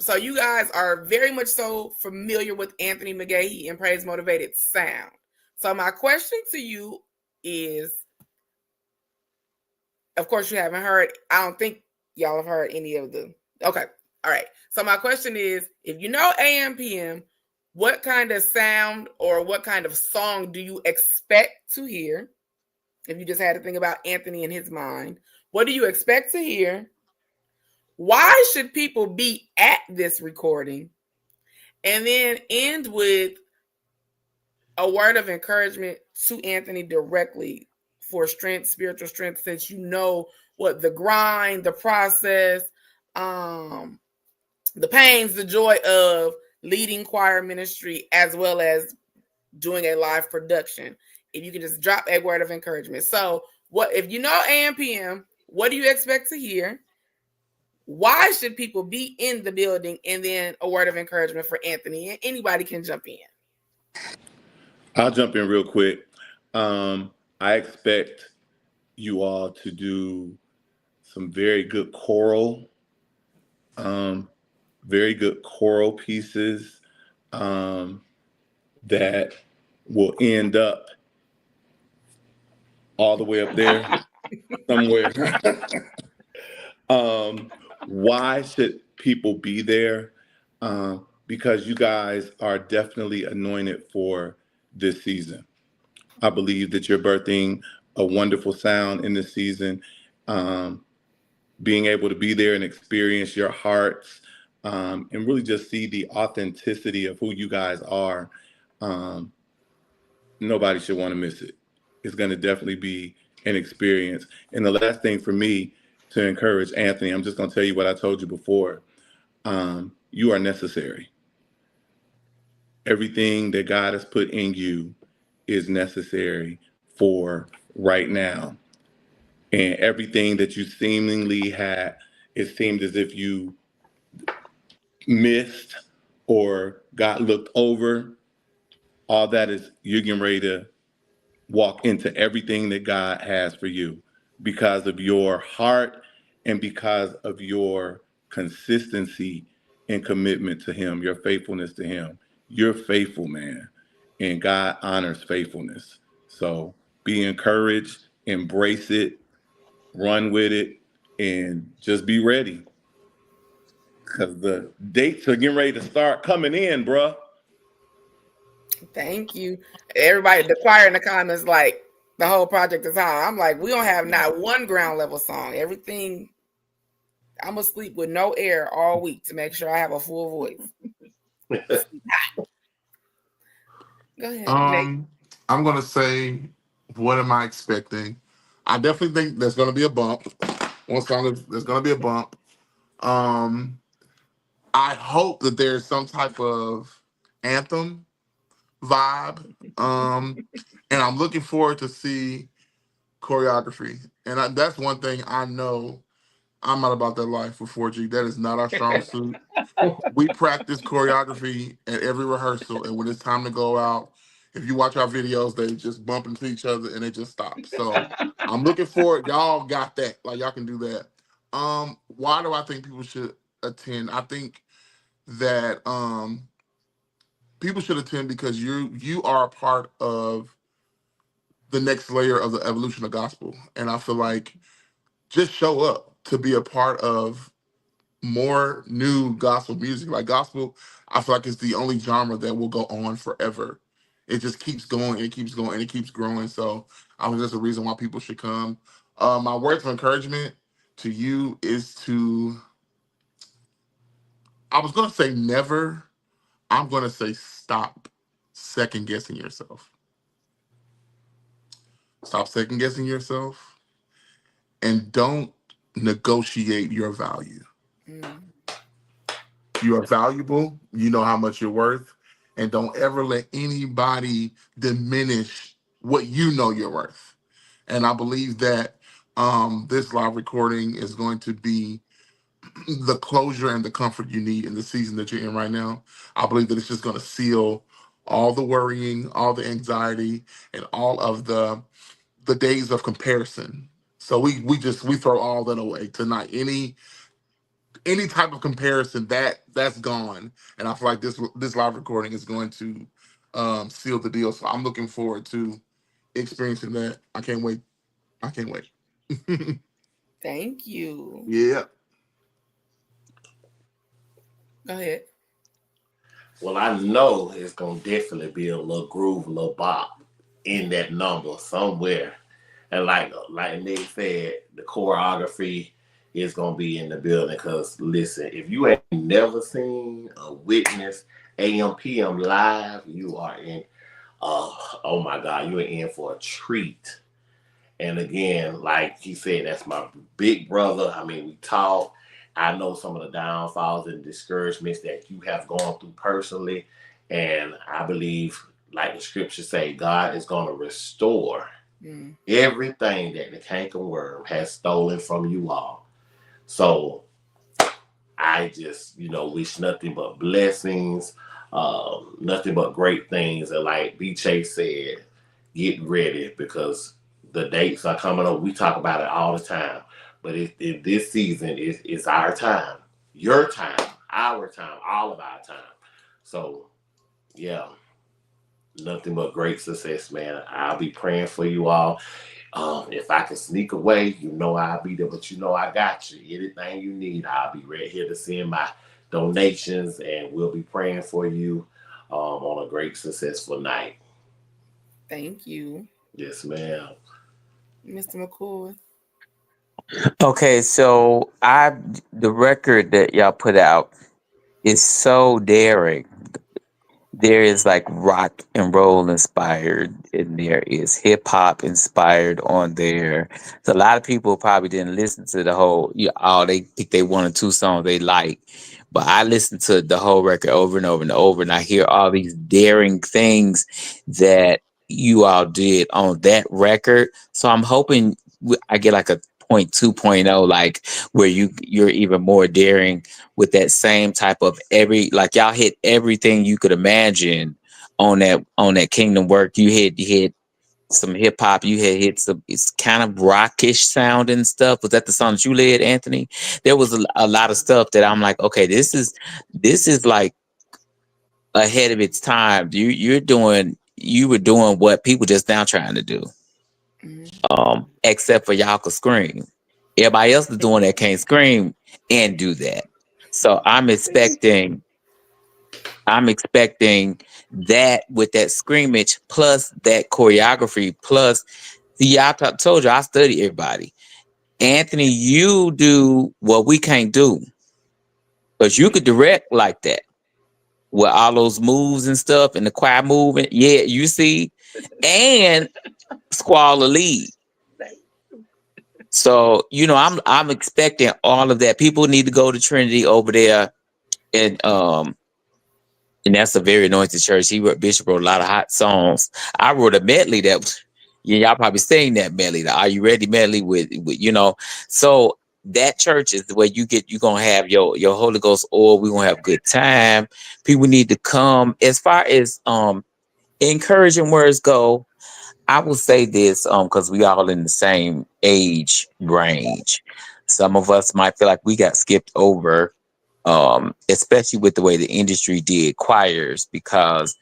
So you guys are very much so familiar with Anthony McGahee and Praise Motivated Sound. So my question to you is, of course you haven't heard, I don't think y'all have heard any of the, okay. All right. So my question is, if you know AMPM, what kind of sound or what kind of song do you expect to hear? If you just had to think about Anthony in his mind, what do you expect to hear? Why should people be at this recording? And then end with a word of encouragement to Anthony directly for strength, spiritual strength, since you know what the grind, the process, the pains, the joy of leading choir ministry, as well as doing a live production. If you can just drop a word of encouragement. So what if you know AMPM, what do you expect to hear? Why should people be in the building? And then a word of encouragement for Anthony. And anybody can jump in. I'll jump in real quick. I expect you all to do some very good choral, very good choral pieces that will end up all the way up there somewhere. Why should people be there? Because you guys are definitely anointed for this season. I believe that you're birthing a wonderful sound in this season. Being able to be there and experience your hearts and really just see the authenticity of who you guys are. Nobody should want to miss it. It's going to definitely be an experience. And the last thing for me to encourage Anthony, I'm just going to tell you what I told you before. You are necessary. Everything that God has put in you is necessary for right now. And everything that you seemingly had, it seemed as if you missed or got looked over. All that is, you're getting ready to walk into everything that God has for you because of your heart and because of your consistency and commitment to Him, your faithfulness to Him. You're faithful, man, and God honors faithfulness. So be encouraged, embrace it, run with it, and just be ready because the dates are getting ready to start coming in, bruh. Thank you. Everybody, the choir in the comments, like, the whole project is high. I'm like, we don't have not one ground level song. Everything, I'm going to sleep with no air all week to make sure I have a full voice. Go ahead, Nate. I'm gonna say, what am I expecting? I definitely think there's gonna be a bump. One song there's gonna be a bump. I hope that there's some type of anthem vibe. And I'm looking forward to see choreography. And that's one thing I know. I'm not about that life with 4G. That is not our strong suit. We practice choreography at every rehearsal, and when it's time to go out, if you watch our videos, they just bump into each other and they just stop. So I'm looking forward. Y'all got that. Like, y'all can do that. Why do I think people should attend? I think that people should attend because you are a part of the next layer of the evolution of gospel. And I feel like just show up to be a part of more new gospel music. Like, gospel, I feel like it's the only genre that will go on forever. It just keeps going, it keeps going, and it keeps growing. So I think that's a reason why people should come. My words of encouragement to you is to, I was going to say never, I'm going to say stop second guessing yourself. Stop second guessing yourself and don't negotiate your value. You are valuable. You know how much you're worth. And don't ever let anybody diminish what you know you're worth. And I believe that this live recording is going to be the closure and the comfort you need in the season that you're in right now. I believe that it's just going to seal all the worrying, all the anxiety, and all of the days of comparison. So we throw all that away tonight. Any type of comparison that's gone, and I feel like this live recording is going to seal the deal. So I'm looking forward to experiencing that. I can't wait. Thank you. Yeah. Go ahead. Well, I know it's gonna definitely be a little groove, a little bop in that number somewhere. And like Nick said, the choreography is gonna be in the building. Cause listen, if you ain't never seen or witnessed AM/PM live, you are in. Oh my God, you are in for a treat. And again, like he said, that's my big brother. I mean, we talk. I know some of the downfalls and discouragements that you have gone through personally. And I believe, like the scriptures say, God is going to restore everything that the cankerworm has stolen from you all. So I just, wish nothing but blessings, nothing but great things. And like B. Chase said, get ready because the dates are coming up. We talk about it all the time. But this season is our time, your time, our time, all of our time. So, yeah, nothing but great success, man. I'll be praying for you all. If I can sneak away, I'll be there, but I got you. Anything you need, I'll be right here to send my donations, and we'll be praying for you on a great, successful night. Thank you. Yes, ma'am. Mr. McCoy. Okay, so the record that y'all put out is so daring. There is like rock and roll inspired, and there is hip hop inspired on there. So a lot of people probably didn't listen to the whole. They pick they one or two songs they like, but I listened to the whole record over and over and over, and I hear all these daring things that you all did on that record. So I'm hoping I get like a 0.2.0, like where you're even more daring with that same type of y'all hit everything you could imagine on that Kingdom work. You hit some hip hop, you hit some, it's kind of rockish sounding stuff. Was that the song that you led, Anthony? There was a lot of stuff that I'm like, okay, this is like ahead of its time. You were doing what people just now trying to do. Except for y'all could scream. Everybody else is doing that can't scream and do that. So I'm expecting that with that screamage plus that choreography plus I told you I study everybody. Anthony, you do what we can't do. Because you could direct like that. With all those moves and stuff and the choir moving. Yeah, you see. And Squall the lead. So, I'm expecting all of that. People need to go to Trinity over there, and that's a very anointed church. Bishop wrote a lot of hot songs. I wrote a medley that y'all probably sang that medley. The Are You Ready medley with So that church is the way you're gonna have your Holy Ghost oil. We're gonna have a good time. People need to come. As far as encouraging words go, I will say this because we all in the same age range. Some of us might feel like we got skipped over, especially with the way the industry did choirs, because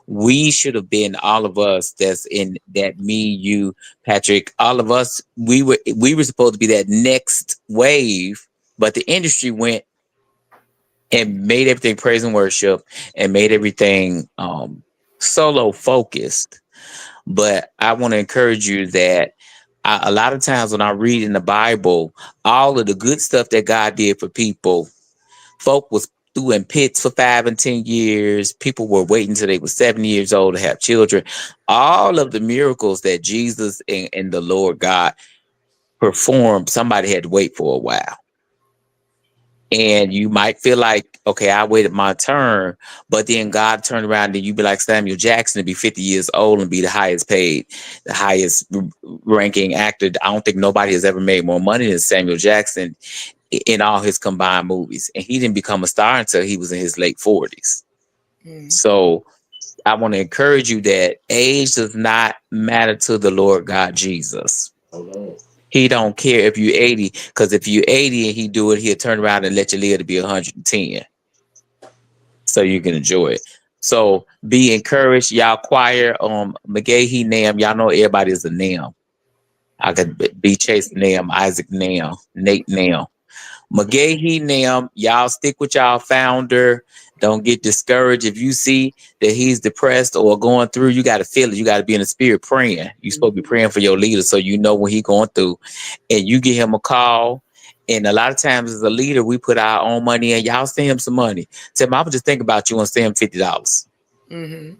we should have been, all of us that's in that, me, you, Patrick, all of us, we were supposed to be that next wave, but the industry went and made everything praise and worship and made everything solo focused. But I want to encourage you that a lot of times when I read in the Bible, all of the good stuff that God did for people, folk was in pits for 5 and 10 years. People were waiting until they were 7 years old to have children. All of the miracles that Jesus and the Lord God performed, somebody had to wait for a while. And you might feel like, okay, I waited my turn, but then God turned around and you be like Samuel Jackson and be 50 years old and be the highest paid, the highest ranking actor. I don't think nobody has ever made more money than Samuel Jackson in all his combined movies. And he didn't become a star until he was in his late 40s. So I want to encourage you that age does not matter to the Lord God Jesus. He don't care if you're 80, because if you're 80 and he do it, he'll turn around and let you live to be 110. So you can enjoy it. So be encouraged. Y'all choir, McGahee Nam, y'all know everybody is a Nam. I could be Chase Nam, Isaac Nam, Nate Nam. McGahee Nam, y'all stick with y'all founder. Don't get discouraged. If you see that he's depressed or going through, you got to feel it. You got to be in the spirit praying. You're supposed to be praying for your leader so you know when he's going through. And you give him a call. And a lot of times as a leader, we put our own money in. Y'all send him some money. Say, Mama, just think about you and send him $50. Mm-hmm.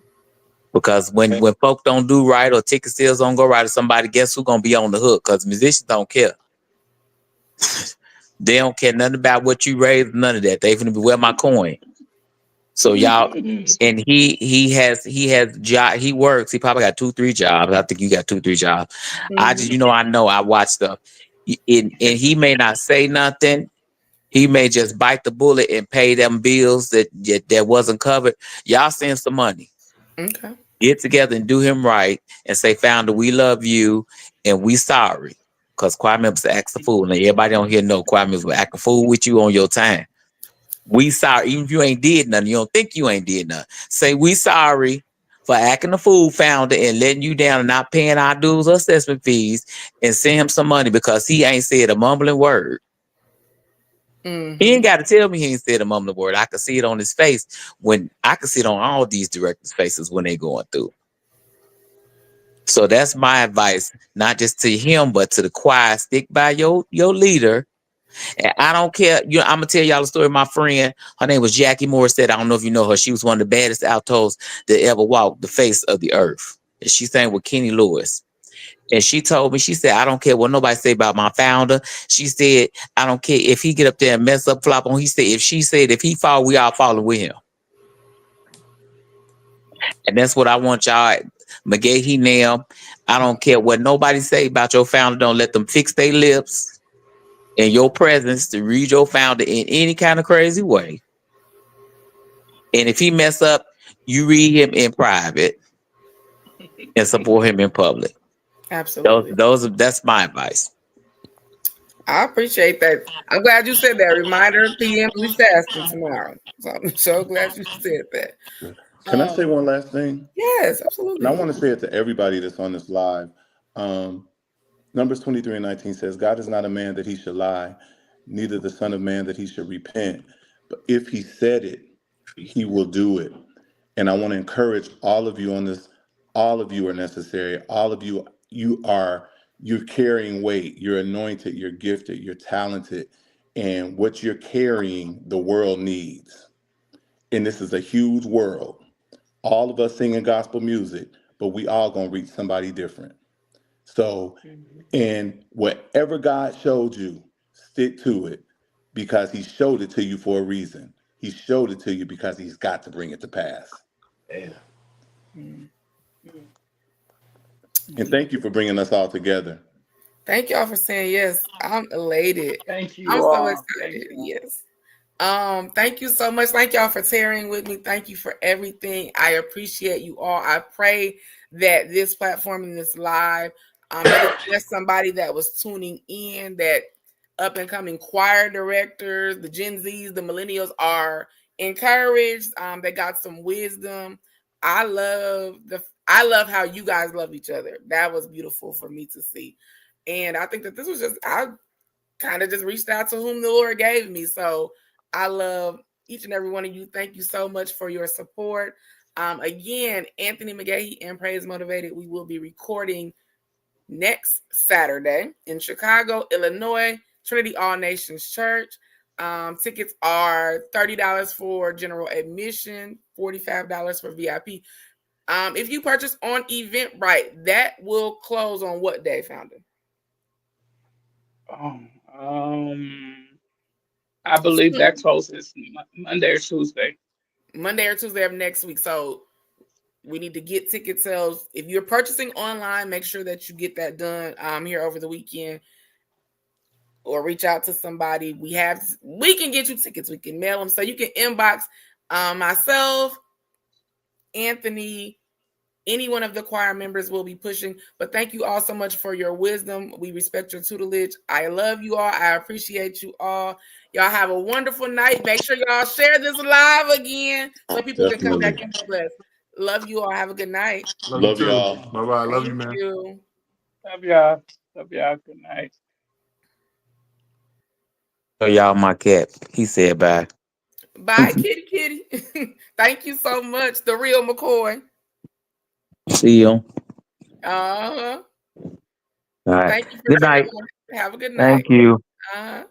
Because when folk don't do right or ticket sales don't go right or somebody, guess who's going to be on the hook? Because musicians don't care. They don't care nothing about what you raise, none of that. They finna be where my coin. So y'all, and he has job. He works. He probably got 2-3 jobs. I think you got 2-3 jobs. Mm-hmm. I know. I watch stuff. And he may not say nothing. He may just bite the bullet and pay them bills that wasn't covered. Y'all send some money. Okay. Get together and do him right and say, Founder, we love you and we sorry. Because choir members act a fool. And everybody on here know choir members will act a fool with you on your time. We sorry, even if you ain't did nothing, you don't think you ain't did nothing. Say we sorry for acting the fool founder and letting you down and not paying our dues or assessment fees, and send him some money because he ain't said a mumbling word. He ain't got to tell me he ain't said a mumbling word. I can see it on his face when I can see it on all these directors' faces when they going through. So that's my advice, not just to him, but to the choir. Stick by your leader. And I don't care. I'm gonna tell y'all a story. My friend, her name was Jackie Morissette. I don't know if you know her. She was one of the baddest altos that ever walked the face of the earth. And she sang with Kenny Lewis. And she told me, she said, I don't care what nobody say about my founder. She said, I don't care if he get up there and mess up, flop on. He said, if he fall, we all falling with him. And that's what I want y'all. McGahee now, I don't care what nobody say about your founder. Don't let them fix their lips in your presence to read your founder in any kind of crazy way. And if he mess up, you read him in private and support him in public. Absolutely. That's my advice. I appreciate that. I'm glad you said that. Reminder, PM, we fasting tomorrow. So I'm so glad you said that. Can I say one last thing? Yes, absolutely. And I want to say it to everybody that's on this live. Numbers 23:19 says, God is not a man that he should lie, neither the son of man that he should repent. But if he said it, he will do it. And I want to encourage all of you on this. All of you are necessary. All of you, you're carrying weight. You're anointed. You're gifted. You're talented. And what you're carrying, the world needs. And this is a huge world. All of us singing gospel music, but we all gonna reach somebody different. So, and whatever God showed you, stick to it, because he showed it to you for a reason. He showed it to you because he's got to bring it to pass. Yeah. And thank you for bringing us all together. Thank y'all for saying yes. I'm elated. Thank you. I'm so all. excited. Yes. Thank you so much. Thank y'all for tearing with me. Thank you for everything. I appreciate you all. I pray that this platform and this live, there's somebody that was tuning in, that up and coming choir directors, the Gen Zs, the millennials are encouraged. They got some wisdom. I love how you guys love each other. That was beautiful for me to see. And I think that this was I kind of just reached out to whom the Lord gave me. So I love each and every one of you. Thank you so much for your support. Again, Anthony McGahee and Praise Motivated, we will be recording next Saturday in Chicago, Illinois, Trinity All Nations Church. Tickets are $30 for general admission, $45 for VIP. If you purchase on Eventbrite, that will close on what day, Founder? I believe that closes Monday or Tuesday. Monday or Tuesday of next week. So we need to get ticket sales. If you're purchasing online, make sure that you get that done here over the weekend, or reach out to somebody. We can get you tickets. We can mail them. So you can inbox myself, Anthony, any one of the choir members will be pushing. But thank you all so much for your wisdom. We respect your tutelage. I love you all. I appreciate you all. Y'all have a wonderful night. Make sure y'all share this live again so people can come back and be blessed. Love you all. Have a good night. Love you all. Bye-bye. Love you, man. Love y'all. Love y'all. Good night. So y'all, my cat. He said bye. Bye, kitty. Thank you so much. The real McCoy. See you. Uh-huh. All right. Thank you for Good night. Have a good night. Thank you. Uh-huh.